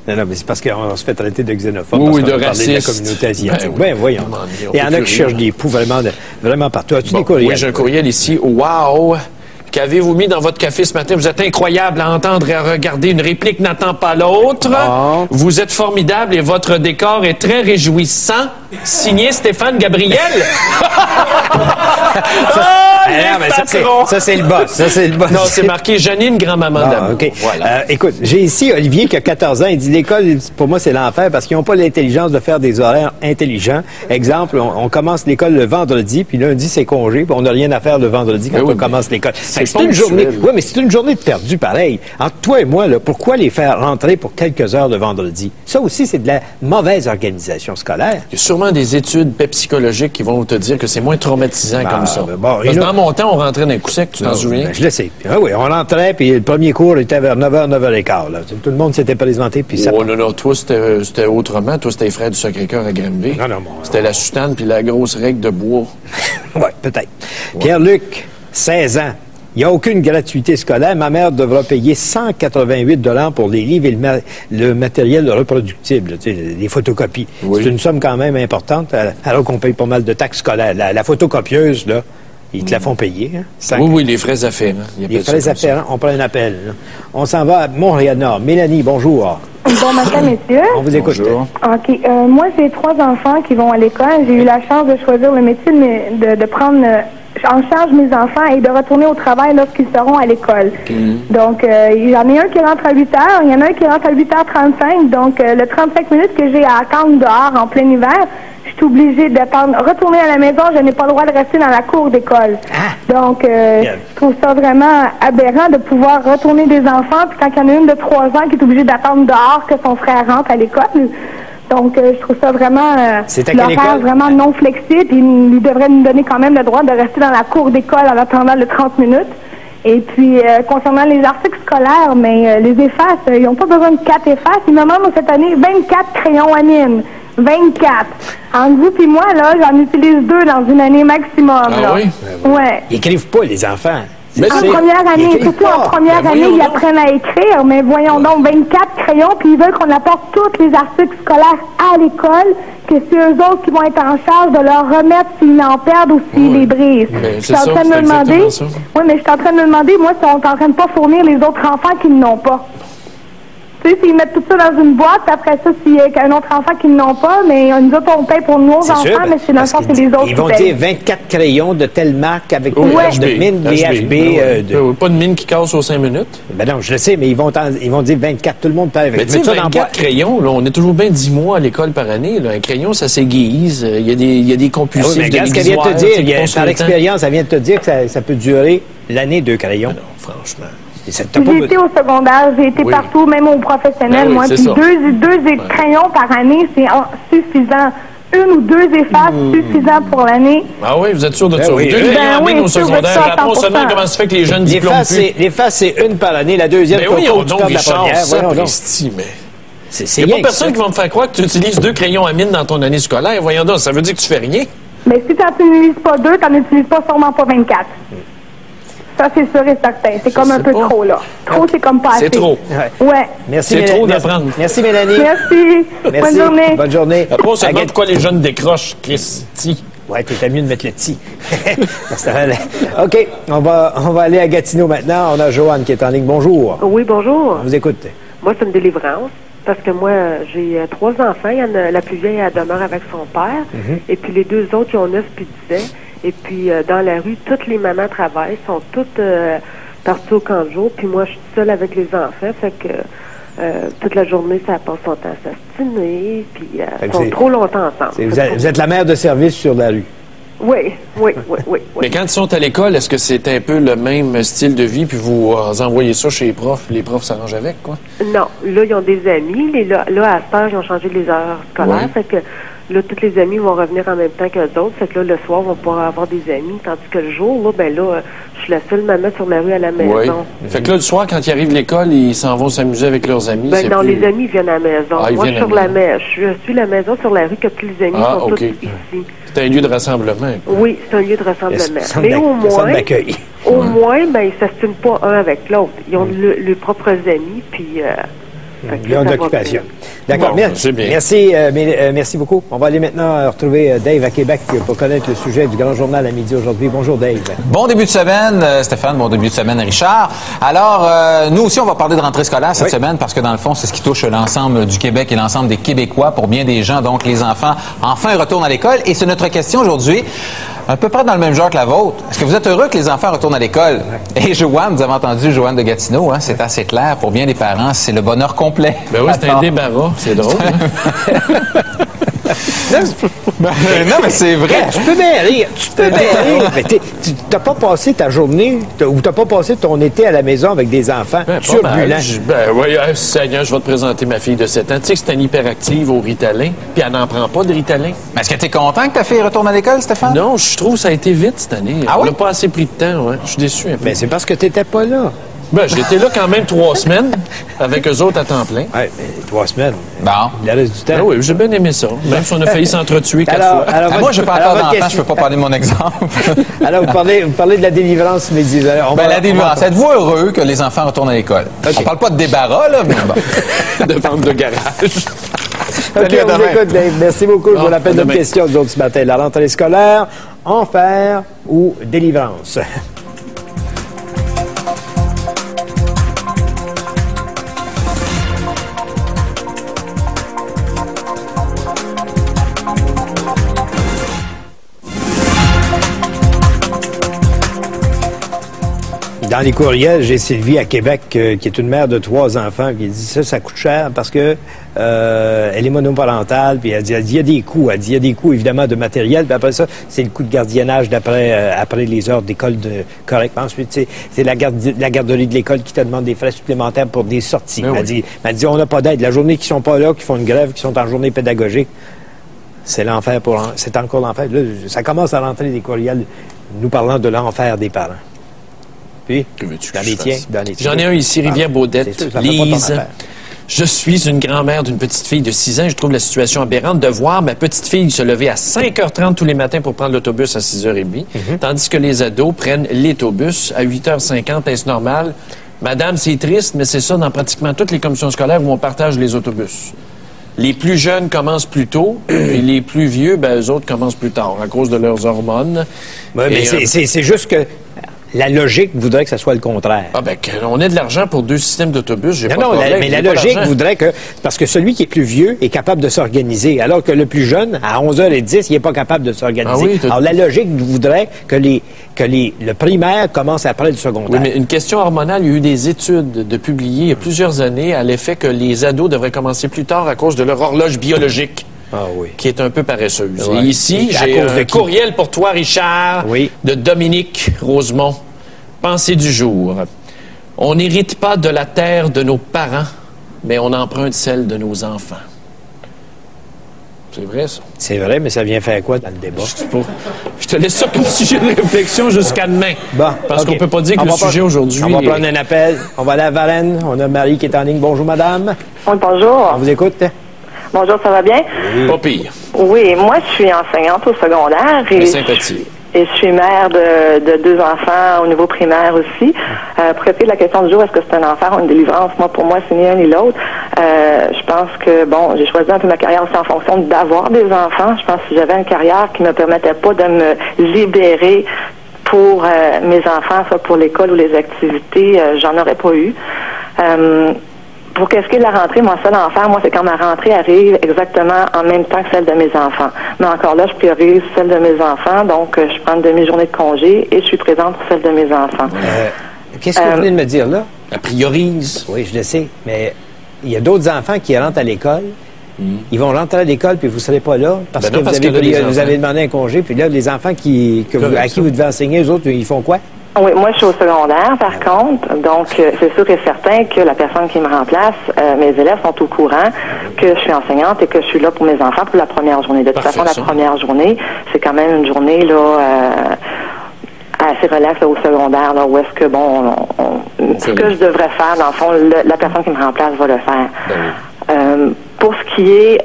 Non, mais c'est parce qu'on se fait traiter de xénophobe. Oui, de raciste. De la communauté asiatique. Ben voyons. Il y en a qui cherchent des poux vraiment partout. As-tu des courriels? Oui, j'ai un courriel ici. Wow! Qu'avez-vous mis dans votre café ce matin? Vous êtes incroyable à entendre et à regarder. Une réplique n'attend pas l'autre. Oh. Vous êtes formidable et votre décor est très réjouissant. Signé Stéphane Gabriel. Ça, c'est le boss. Ça, c'est le boss. Non, c'est marqué Janine, grand-maman d'amour. Okay. Voilà. Écoute, j'ai ici Olivier qui a 14 ans. Il dit l'école, pour moi, c'est l'enfer parce qu'ils n'ont pas l'intelligence de faire des horaires intelligents. Exemple, on commence l'école le vendredi, puis lundi, c'est congé, puis on n'a rien à faire le vendredi quand on commence l'école. C'est une journée. Oui, mais c'est une journée de perdu pareil. Entre toi et moi, là, pourquoi les faire rentrer pour quelques heures le vendredi? Ça aussi, c'est de la mauvaise organisation scolaire. Il y a sûrement des études psychologiques qui vont te dire que c'est moins traumatisant comme ça. Bon, parce que dans mon temps, on rentrait dans un coup sec, tu t'en souviens? Ben, je le sais. Ah oui, on rentrait, puis le premier cours était vers 9h, 9h15. Là. Tout le monde s'était présenté, puis ça... Oh non, toi, c'était autrement. Toi, c'était les frères du Sacré-Cœur à Granby. Non, c'était la soutane puis la grosse règle de bois. Oui, peut-être. Ouais. Pierre-Luc, 16 ans. Il n'y a aucune gratuité scolaire. Ma mère devra payer 188 $ pour les livres et le matériel reproductible, les photocopies. Oui. C'est une somme quand même importante, alors qu'on paye pas mal de taxes scolaires. La photocopieuse, là, ils te la font payer. Hein? Oui, les frais afférents. Les frais afférents, on prend un appel. Là. On s'en va à Montréal-Nord. Mélanie, bonjour. Bon matin, messieurs. On vous écoute. Bonjour. OK. Moi, j'ai 3 enfants qui vont à l'école. J'ai eu la chance de choisir le métier, de prendre en charge mes enfants et de retourner au travail lorsqu'ils seront à l'école. Donc, il y en a un qui rentre à 8 heures, il y en a un qui rentre à 8h35. Donc, le 35 minutes que j'ai à attendre dehors en plein hiver, je suis obligée d'attendre. Retourner à la maison, je n'ai pas le droit de rester dans la cour d'école. Donc, je trouve ça vraiment aberrant de pouvoir retourner des enfants, puis quand il y en a une de 3 ans qui est obligée d'attendre dehors que son frère rentre à l'école. Donc, je trouve ça vraiment l'horaire vraiment non flexible. Il devrait nous donner quand même le droit de rester dans la cour d'école en attendant le 30 minutes. Et puis, concernant les articles scolaires, mais les effaces, ils n'ont pas besoin de 4 effaces. Ils me demandent cette année 24 crayons à mine. 24. Entre vous et moi, là, j'en utilise 2 dans une année maximum. Ah oui? Ouais. Ils écrivent pas, les enfants. En première année, surtout en première année, ils apprennent à écrire, mais voyons donc, 24 crayons, puis ils veulent qu'on apporte tous les articles scolaires à l'école, que c'est eux autres qui vont être en charge de leur remettre s'ils en perdent ou s'ils les brisent. Je suis en train de me demander, oui, mais je suis en train de me demander, moi, si on est en train de pas fournir les autres enfants qui ne l'ont pas. Tu sais, s'ils mettent tout ça dans une boîte, après ça, s'il y a un autre enfant qui ne l'ont pas, mais nous autres, on paye pour nos enfants, mais c'est dans le sens que les autres ils vont dire 24 crayons de telle marque avec de mine, DHB. Pas de mine qui casse aux 5 minutes. Ben non, je le sais, mais ils vont dire 24, tout le monde paye avec. Mais tu sais, 24 crayons, là, on est toujours bien 10 mois à l'école par année. Là. Un crayon, ça s'aiguise. Il y a des compulsifs. Oui, mais regarde ce qu'elle vient de te dire. Par expérience, elle vient de te dire que ça peut durer l'année 2 crayons. Non, franchement. J'ai été au secondaire, j'ai été partout, même au professionnel, moi. Puis deux crayons par année, c'est suffisant. 1 ou 2 effaces suffisant pour l'année. Ah oui, vous êtes sûr de ça? Oui, 2 crayons en ligne au secondaire. On se demande comment ça fait que les jeunes diplôment plus. L'efface, c'est 1 par année. La deuxième, mais oui, on donc la première. Il n'y a pas personne qui va me faire croire que tu utilises 2 crayons à mine dans ton année scolaire. Voyons donc, ça veut dire que tu fais rien. Mais si tu n'en utilises pas 2, tu n'en utilises pas sûrement pas 24. Ça, c'est sûr et certain. C'est comme un peu trop, là. Trop, c'est comme pas assez. C'est trop. Ouais. Merci, c'est trop d'apprendre. Merci, Mélanie. Merci. Bonne journée. Bonne journée. Après, on se demande pourquoi les jeunes décrochent, Christy. Ouais, t'étais mieux de mettre le ti. OK, on va aller à Gatineau maintenant. On a Joanne qui est en ligne. Bonjour. Oui, bonjour. Je vous écoute. Moi, c'est une délivrance. Parce que moi, j'ai 3 enfants. Il y en a, la plus vieille, elle demeure avec son père. Et puis les 2 autres, ils ont 9 puis 10 ans. Et puis, dans la rue, toutes les mamans travaillent, sont toutes parties au camp de jour. Puis moi, je suis seule avec les enfants. Fait que toute la journée, ça passe son temps à s'astiner. Puis, ils sont trop longtemps ensemble. Vous êtes la mère de service sur la rue. Oui. Mais quand ils sont à l'école, est-ce que c'est un peu le même style de vie, puis vous envoyez ça chez les profs s'arrangent avec, quoi? Non. Là, ils ont des amis. Là, à cette heure, ils ont changé les heures scolaires. Fait que là, tous les amis vont revenir en même temps qu'eux autres. Fait que là, le soir, on va pouvoir avoir des amis. Tandis que le jour, là, je suis la seule maman sur la rue à la maison. Oui. Fait que là, le soir, quand ils arrivent à l'école, ils s'en vont s'amuser avec leurs amis. Non, les amis viennent à la maison. Moi, je suis la maison sur la rue que tous les amis sont tous ici. C'est un lieu de rassemblement. Oui, c'est un lieu de rassemblement. Mais au moins, ils ne s'astinent pas un avec l'autre. Ils ont leurs propres amis, puis... ils ont de l'occupation. D'accord, merci beaucoup. On va aller maintenant retrouver Dave à Québec pour connaître le sujet du Grand Journal à midi aujourd'hui. Bonjour Dave. Bon début de semaine, Stéphane. Bon début de semaine, Richard. Alors, nous aussi, on va parler de rentrée scolaire cette semaine parce que dans le fond, c'est ce qui touche l'ensemble du Québec et l'ensemble des Québécois. Pour bien des gens, donc les enfants, enfin retournent à l'école. Et c'est notre question aujourd'hui. un peu près dans le même genre que la vôtre. Est-ce que vous êtes heureux que les enfants retournent à l'école? Et Joanne, vous avez entendu Joanne de Gatineau, hein, c'est assez clair. Pour bien des parents, c'est le bonheur complet. Ben oui, c'est un débarras. C'est drôle. Hein? Non, mais c'est vrai. Tu peux bien rire. Mais tu n'as pas passé ta journée ou tu n'as pas passé ton été à la maison avec des enfants turbulents. Oui, Seigneur, je vais te présenter ma fille de 7 ans. Tu sais que c'est une hyperactive au Ritalin, puis elle n'en prend pas de Ritalin. Mais est-ce que tu es content que ta fille retourne à l'école, Stéphane? Non, je trouve que ça a été vite cette année. Ah On n'a pas assez pris de temps, ouais. Je suis déçu un peu. Mais c'est parce que tu n'étais pas là. Ben, j'étais là quand même 3 semaines, avec eux autres à temps plein. Oui, mais 3 semaines. Bon. Le reste du temps. Ah oui, j'ai bien aimé ça. Même si on a failli s'entretuer 4 fois. Alors, moi, je n'ai pas encore d'enfant, je ne peux pas parler de mon exemple. Alors, vous parlez de la délivrance médiévale. La délivrance. Êtes-vous heureux que les enfants retournent à l'école? Okay. On ne parle pas de débarras, là, mais bon. De vente de garage. OK, on vous écoute, Dave. Merci beaucoup. Je vous rappelle notre question d'autres ce matin. La rentrée scolaire, enfer ou délivrance? Dans les courriels, j'ai Sylvie à Québec, qui est une mère de 3 enfants, qui dit ça coûte cher parce que elle est monoparentale, puis elle dit il y a des coûts. Elle dit il y a des coûts évidemment de matériel, puis après ça, c'est le coût de gardiennage après les heures d'école correctement. Ensuite, c'est la garderie de l'école qui te demande des frais supplémentaires pour des sorties. Elle dit on n'a pas d'aide. La journée qui sont pas là, qui font une grève, qui sont en journée pédagogique, c'est l'enfer c'est encore l'enfer. Là, ça commence à rentrer des courriels nous parlant de l'enfer des parents. Puis, dans les tiens. J'en ai un ici, Rivière-Baudette. Lise. Je suis une grand-mère d'une petite fille de 6 ans. Je trouve la situation aberrante de voir ma petite fille se lever à 5h30 tous les matins pour prendre l'autobus à 6h30, tandis que les ados prennent l'autobus à 8h50. Est-ce normal? Madame, c'est triste, mais c'est ça dans pratiquement toutes les commissions scolaires où on partage les autobus. Les plus jeunes commencent plus tôt, et les plus vieux, eux autres commencent plus tard, à cause de leurs hormones. Oui, mais c'est juste que la logique voudrait que ça soit le contraire. Ah ben, on ait de l'argent pour 2 systèmes d'autobus, j'ai pas de problème. Mais la logique voudrait que... Parce que celui qui est plus vieux est capable de s'organiser, alors que le plus jeune, à 11h10, il n'est pas capable de s'organiser. Alors, la logique voudrait que le primaire commence après le secondaire. Oui, mais une question hormonale, il y a eu des études de publiées il y a plusieurs années à l'effet que les ados devraient commencer plus tard à cause de leur horloge biologique. Qui est un peu paresseuse. Ouais. Et ici, j'ai un courriel pour toi, Richard, de Dominique Rosemont. Pensée du jour. On n'hérite pas de la terre de nos parents, mais on emprunte celle de nos enfants. C'est vrai, ça? C'est vrai, mais ça vient faire quoi dans le débat? Je te laisse ça comme sujet de réflexion jusqu'à demain. Bon, parce qu'on peut pas dire que le sujet aujourd'hui... On va prendre un appel. On va aller à Varennes. On a Marie qui est en ligne. Bonjour, madame. Oui, bonjour. On vous écoute. Bonjour, ça va bien? Oui. Pas pire. Oui, moi, je suis enseignante au secondaire. Et sympathie. Et je suis mère de 2 enfants au niveau primaire aussi. Pour répondre à la question du jour, est-ce que c'est un enfer ou une délivrance? Moi, pour moi, c'est ni l'un ni l'autre. Je pense que, j'ai choisi un peu ma carrière aussi en fonction d'avoir des enfants. Je pense que si j'avais une carrière qui ne me permettait pas de me libérer pour mes enfants, soit pour l'école ou les activités, j'en aurais pas eu. Pour qu'est-ce qui est de la rentrée, moi, ça, l'enfer, moi, c'est quand ma rentrée arrive exactement en même temps que celle de mes enfants. Mais encore là, je priorise celle de mes enfants, donc je prends une demi-journée de congé et je suis présente pour celle de mes enfants. Qu'est-ce que vous venez de me dire là? La priorise. Oui, je le sais, mais il y a d'autres enfants qui rentrent à l'école. Ils vont rentrer à l'école, puis vous ne serez pas là, parce que vous avez demandé un congé, puis là, les enfants à qui vous devez enseigner, eux autres, ils font quoi? Oui, moi, je suis au secondaire, par contre. Donc, c'est sûr et certain que la personne qui me remplace, mes élèves sont au courant que je suis enseignante et que je suis là pour mes enfants pour la première journée. De toute façon, la première journée, c'est quand même une journée, là, assez relaxe là, au secondaire, là, où est-ce que, ce que je devrais faire, dans le fond, la personne qui me remplace va le faire. Pour ce qui est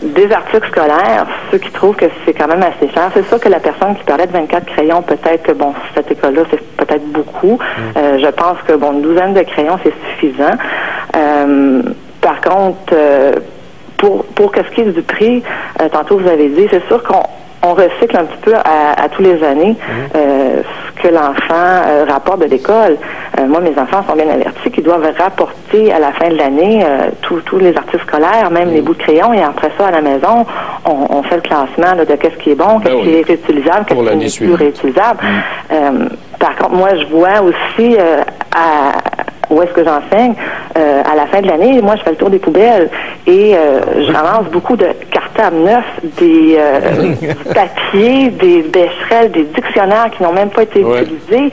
des articles scolaires, ceux qui trouvent que c'est quand même assez cher, c'est sûr que la personne qui parlait de 24 crayons, peut-être que, cette école-là, c'est peut-être beaucoup. Je pense que, une 12aine de crayons, c'est suffisant. Par contre, pour ce qui est du prix, tantôt vous avez dit, c'est sûr qu'on recycle un petit peu à tous les années ce que l'enfant rapporte de l'école. Moi, mes enfants sont bien avertis sais qu'ils doivent rapporter à la fin de l'année tous les articles scolaires, même les bouts de crayon, et après ça, à la maison, on fait le classement là, de qu'est-ce qui est bon, qu'est-ce qui est réutilisable, qu'est-ce qui n'est plus réutilisable. Par contre, moi, je vois aussi où est-ce que j'enseigne, à la fin de l'année, moi, je fais le tour des poubelles et je ramasse beaucoup de cartables neufs, des papiers, des bécherelles, des dictionnaires qui n'ont même pas été utilisés.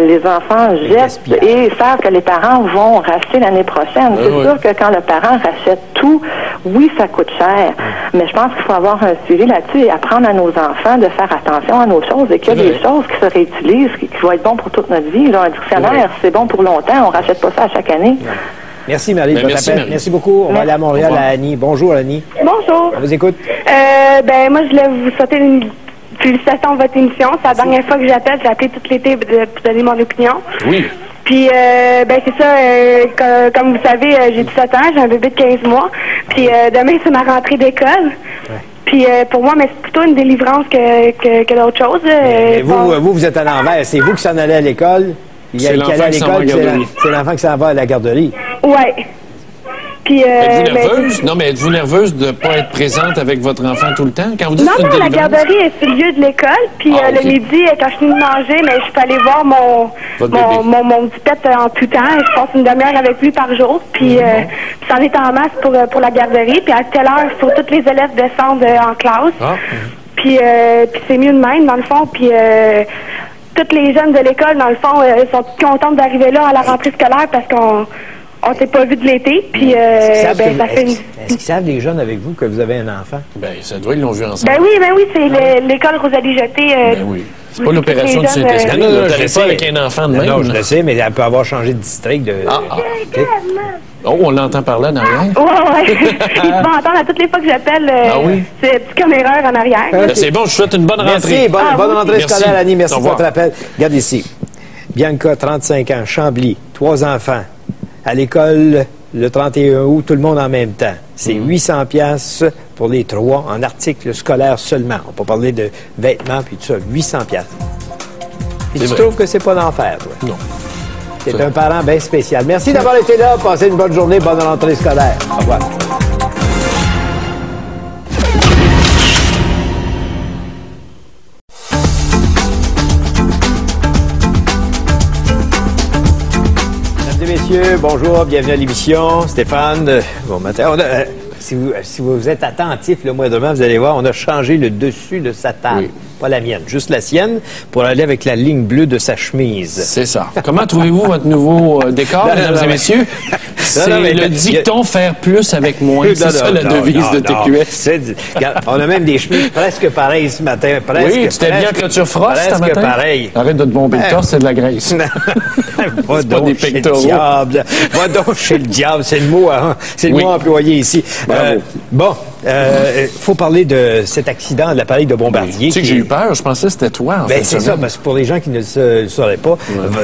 Les enfants jettent et savent que les parents vont racheter l'année prochaine. C'est sûr que quand le parent rachète tout, oui, ça coûte cher, mais je pense qu'il faut avoir un suivi là-dessus et apprendre à nos enfants de faire attention à nos choses et qu'il y a des choses qui se réutilisent, qui vont être bons pour toute notre vie. Là, un dictionnaire, c'est bon pour longtemps, on rachète pas ça à chaque année. Merci Marie de votre appel. Merci beaucoup. On va aller à Montréal à Annie. Bonjour Annie. Bonjour. On vous écoute. Moi, je voulais vous souhaiter une félicitation de votre émission. C'est la dernière fois que j'appelle. J'ai appelé tout l'été pour donner mon opinion. Oui. Puis, c'est ça, comme vous savez, j'ai 17 ans, j'ai un bébé de 15 mois. Puis, demain, c'est ma rentrée d'école. Puis, pour moi, mais c'est plutôt une délivrance que d'autre chose. Mais vous êtes à l'envers. C'est vous qui s'en allez à l'école. C'est l'enfant qui s'en va à la garderie. C'est l'enfant qui s'en va à la garderie. Ouais. Puis, êtes-vous nerveuse? Non, mais êtes-vous nerveuse de ne pas être présente avec votre enfant tout le temps? Quand vous dites non, la garderie est sur le lieu de l'école. Puis le midi, quand je finis de manger, mais je peux aller voir mon petit pet en tout temps. Je passe une demi-heure avec lui par jour. Puis ça en est en masse pour la garderie. Puis à telle heure, il faut tous les élèves descendre en classe. Puis c'est mieux de même, dans le fond. Puis tous les jeunes de l'école, dans le fond, sont contents d'arriver là à la rentrée scolaire parce qu'on s'est pas vu de l'été, puis ça fait une... Est-ce qu'ils savent, les jeunes avec vous, que vous avez un enfant? Ben, ça doit, ils l'ont vu ensemble. Ben oui, c'est l'école Rosalie Jeté. Ben oui. C'est pas l'opération du Saint-Esprit. Non, je sais. Pas avec un enfant de même. Non, je le sais, mais elle peut avoir changé de district. Okay. Oh, on l'entend parler en arrière? Oui. Ils vont entendre à toutes les fois que j'appelle. C'est un petit caméraire en arrière. C'est bon, je souhaite une bonne rentrée. Merci, bonne rentrée scolaire, Annie. Merci pour votre appel. Regarde ici. Bianca, 35 ans, Chambly, 3 enfants. À l'école, le 31 août, tout le monde en même temps. C'est 800 pièces pour les 3 en articles scolaires seulement. On peut parler de vêtements puis tout ça. 800 pièces. Et tu trouves que c'est pas l'enfer, toi? Non. C'est un parent bien spécial. Merci d'avoir été là. Passez une bonne journée, bonne rentrée scolaire. Au revoir. Mesdames et messieurs, bonjour, bienvenue à l'émission. Stéphane, bon matin. Si vous êtes attentif le mois de mai, vous allez voir, on a changé le dessus de sa table. Oui. Pas la mienne, juste la sienne, pour aller avec la ligne bleue de sa chemise. C'est ça. Comment trouvez-vous votre nouveau décor, mesdames et messieurs? C'est le dicton faire plus avec moins. C'est ça la devise de TQS. Regarde, on a même des chemises presque pareilles ce matin. Oui, tu t'es bien clôture frost ce matin? Pareil. Arrête de te bomber le torse, c'est de la graisse. Va donc des pectoraux. Va donc chez le diable. C'est le mot, le mot employé ici. Bon, faut parler de cet accident de l'appareil de Bombardier. Tu sais que j'ai eu peur, je pensais que c'était toi. C'est ça, parce que pour les gens qui ne le sauraient pas,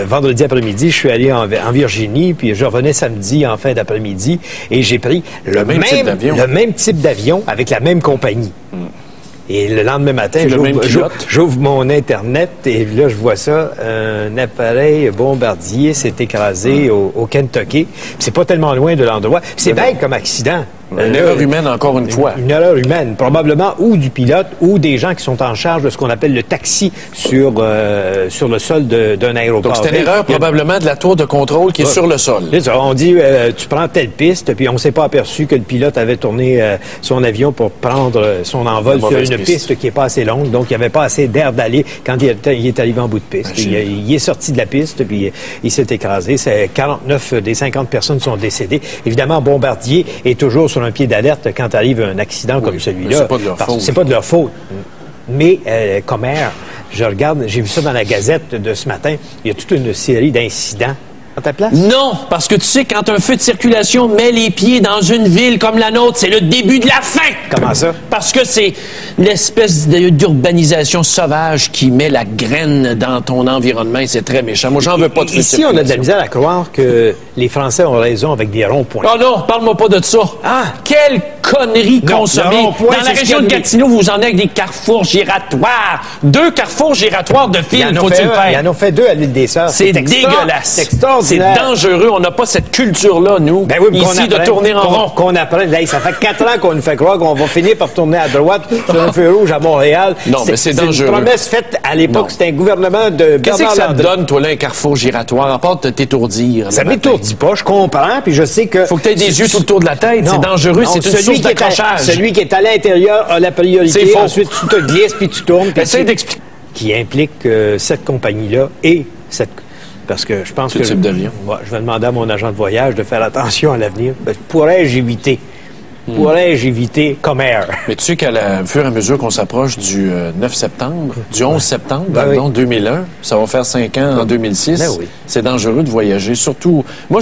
vendredi après-midi, je suis allé en Virginie, puis je revenais samedi en fin d'après-midi, et j'ai pris le même type d'avion avec la même compagnie. Et le lendemain matin, j'ouvre mon Internet et là, je vois ça, un appareil Bombardier s'est écrasé au Kentucky. C'est pas tellement loin de l'endroit. C'est bête comme accident. Une erreur humaine, encore une fois. Une erreur humaine, probablement, ou du pilote, ou des gens qui sont en charge de ce qu'on appelle le taxi sur le sol d'un aéroport. Donc, c'est une erreur probablement de la tour de contrôle qui est sur le sol. C'est ça. On dit, tu prends telle piste, puis on ne s'est pas aperçu que le pilote avait tourné son avion pour prendre son envol sur une piste qui n'est pas assez longue, donc il n'y avait pas assez d'air d'aller quand il est arrivé en bout de piste. Il est sorti de la piste, puis il s'est écrasé. 49 des 50 personnes sont décédées. Évidemment, Bombardier est toujours sur un pied d'alerte quand arrive un accident comme celui-là. C'est pas de leur faute. C'est pas de leur faute. Mais comme air, je regarde, j'ai vu ça dans la Gazette de ce matin, il y a toute une série d'incidents. À ta place? Non, parce que tu sais, quand un feu de circulation met les pieds dans une ville comme la nôtre, c'est le début de la fin. Comment ça? Parce que c'est l'espèce d'urbanisation sauvage qui met la graine dans ton environnement et c'est très méchant. Moi, j'en veux pas de feu de circulation. Ici, on a de la misère à croire que les Français ont raison avec des ronds-points. Oh non, parle-moi pas de ça. Ah! Quelle connerie consommée. Dans la région de Gatineau, vous en êtes avec des carrefours giratoires. 2 carrefours giratoires de fil, faut-il faire? Ils en ont fait 2 à l'île des Sœurs. C'est dégueulasse. C'est extraordinaire. C'est dangereux. On n'a pas cette culture-là, nous, ici, de tourner en rond. Qu'on apprenne. Hey, ça fait 4 ans qu'on nous fait croire qu'on va finir par tourner à droite sur un feu rouge à Montréal. Non, mais c'est dangereux. C'est une promesse faite à l'époque. C'était un gouvernement de Bernard Qu'est-ce que ça te Landry. donne, toi, là, un carrefour giratoire, à part de t'étourdir? Ça m'étourdit pas, je comprends, puis je sais que... Faut que tu aies des yeux tout le tour de la tête. C'est dangereux, c'est une source d'accrochage. Celui qui est à l'intérieur a la priorité. Ensuite, tu te glisses, puis tu tournes. Essaye d'expliquer. Qui implique cette compagnie-là et cette... Parce que je pense que... Ce type d'avion. Je vais demander à mon agent de voyage de faire attention à l'avenir. Pourrais-je éviter? Pourrais-je éviter comme Air? Mais tu sais qu'à fur et à mesure qu'on s'approche du 9 septembre, du 11 septembre, pardon, 2001, ça va faire 5 ans en 2006, c'est dangereux de voyager. Surtout, moi,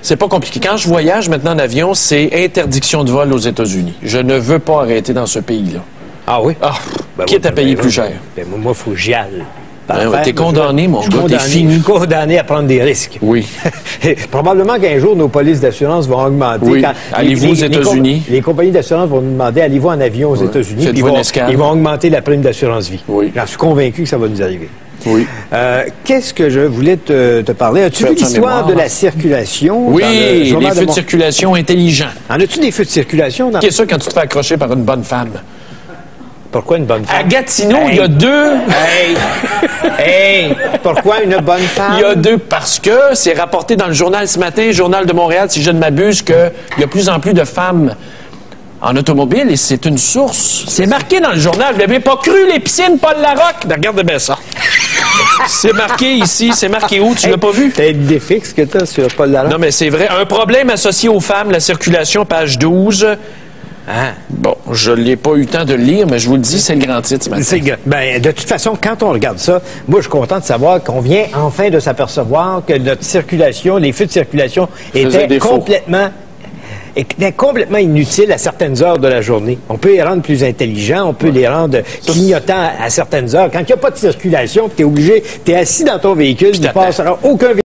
c'est pas compliqué. Quand je voyage maintenant en avion, c'est interdiction de vol aux États-Unis. Je ne veux pas arrêter dans ce pays-là. Ah oui? Ah, quitte à payer plus cher. Moi, il faut que j'y aille. T'es condamné, mon gars, t'es fini. Je suis condamné à prendre des risques. Oui. Probablement qu'un jour, nos polices d'assurance vont augmenter. Oui. Allez-vous aux États-Unis? Les compagnies d'assurance vont nous demander, allez-vous en avion aux États-Unis? Ils vont augmenter la prime d'assurance vie. Oui. J'en suis convaincu que ça va nous arriver. Oui. Qu'est-ce que je voulais te parler? As-tu vu l'histoire de la circulation? Oui, les feux de circulation intelligents. En as-tu des feux de circulation? Qu'est-ce ça quand tu te fais accrocher par une bonne femme? Pourquoi une bonne femme? À Gatineau, il y a 2... Hey! Pourquoi une bonne femme? Il y a 2, parce que c'est rapporté dans le journal ce matin, Journal de Montréal, si je ne m'abuse, qu'il y a de plus en plus de femmes en automobile et c'est une source. C'est marqué dans le journal. Vous n'avez pas cru, les piscines Paul Larocque? Ben, regarde bien ça. C'est marqué ici. C'est marqué où? Tu l'as pas vu? T'as une défixe que t'as sur Paul Larocque? Non, mais c'est vrai. Un problème associé aux femmes, la circulation, page 12. Ah. Bon, je l'ai pas eu le temps de le lire, mais je vous le dis, c'est le grand titre ce matin. Ben, de toute façon, quand on regarde ça, moi, je suis content de savoir qu'on vient enfin de s'apercevoir que notre circulation, les feux de circulation étaient complètement inutiles à certaines heures de la journée. On peut les rendre plus intelligents, on peut les rendre clignotants à certaines heures. Quand il n'y a pas de circulation, tu es obligé, tu es assis dans ton véhicule, tu passes, alors aucun véhicule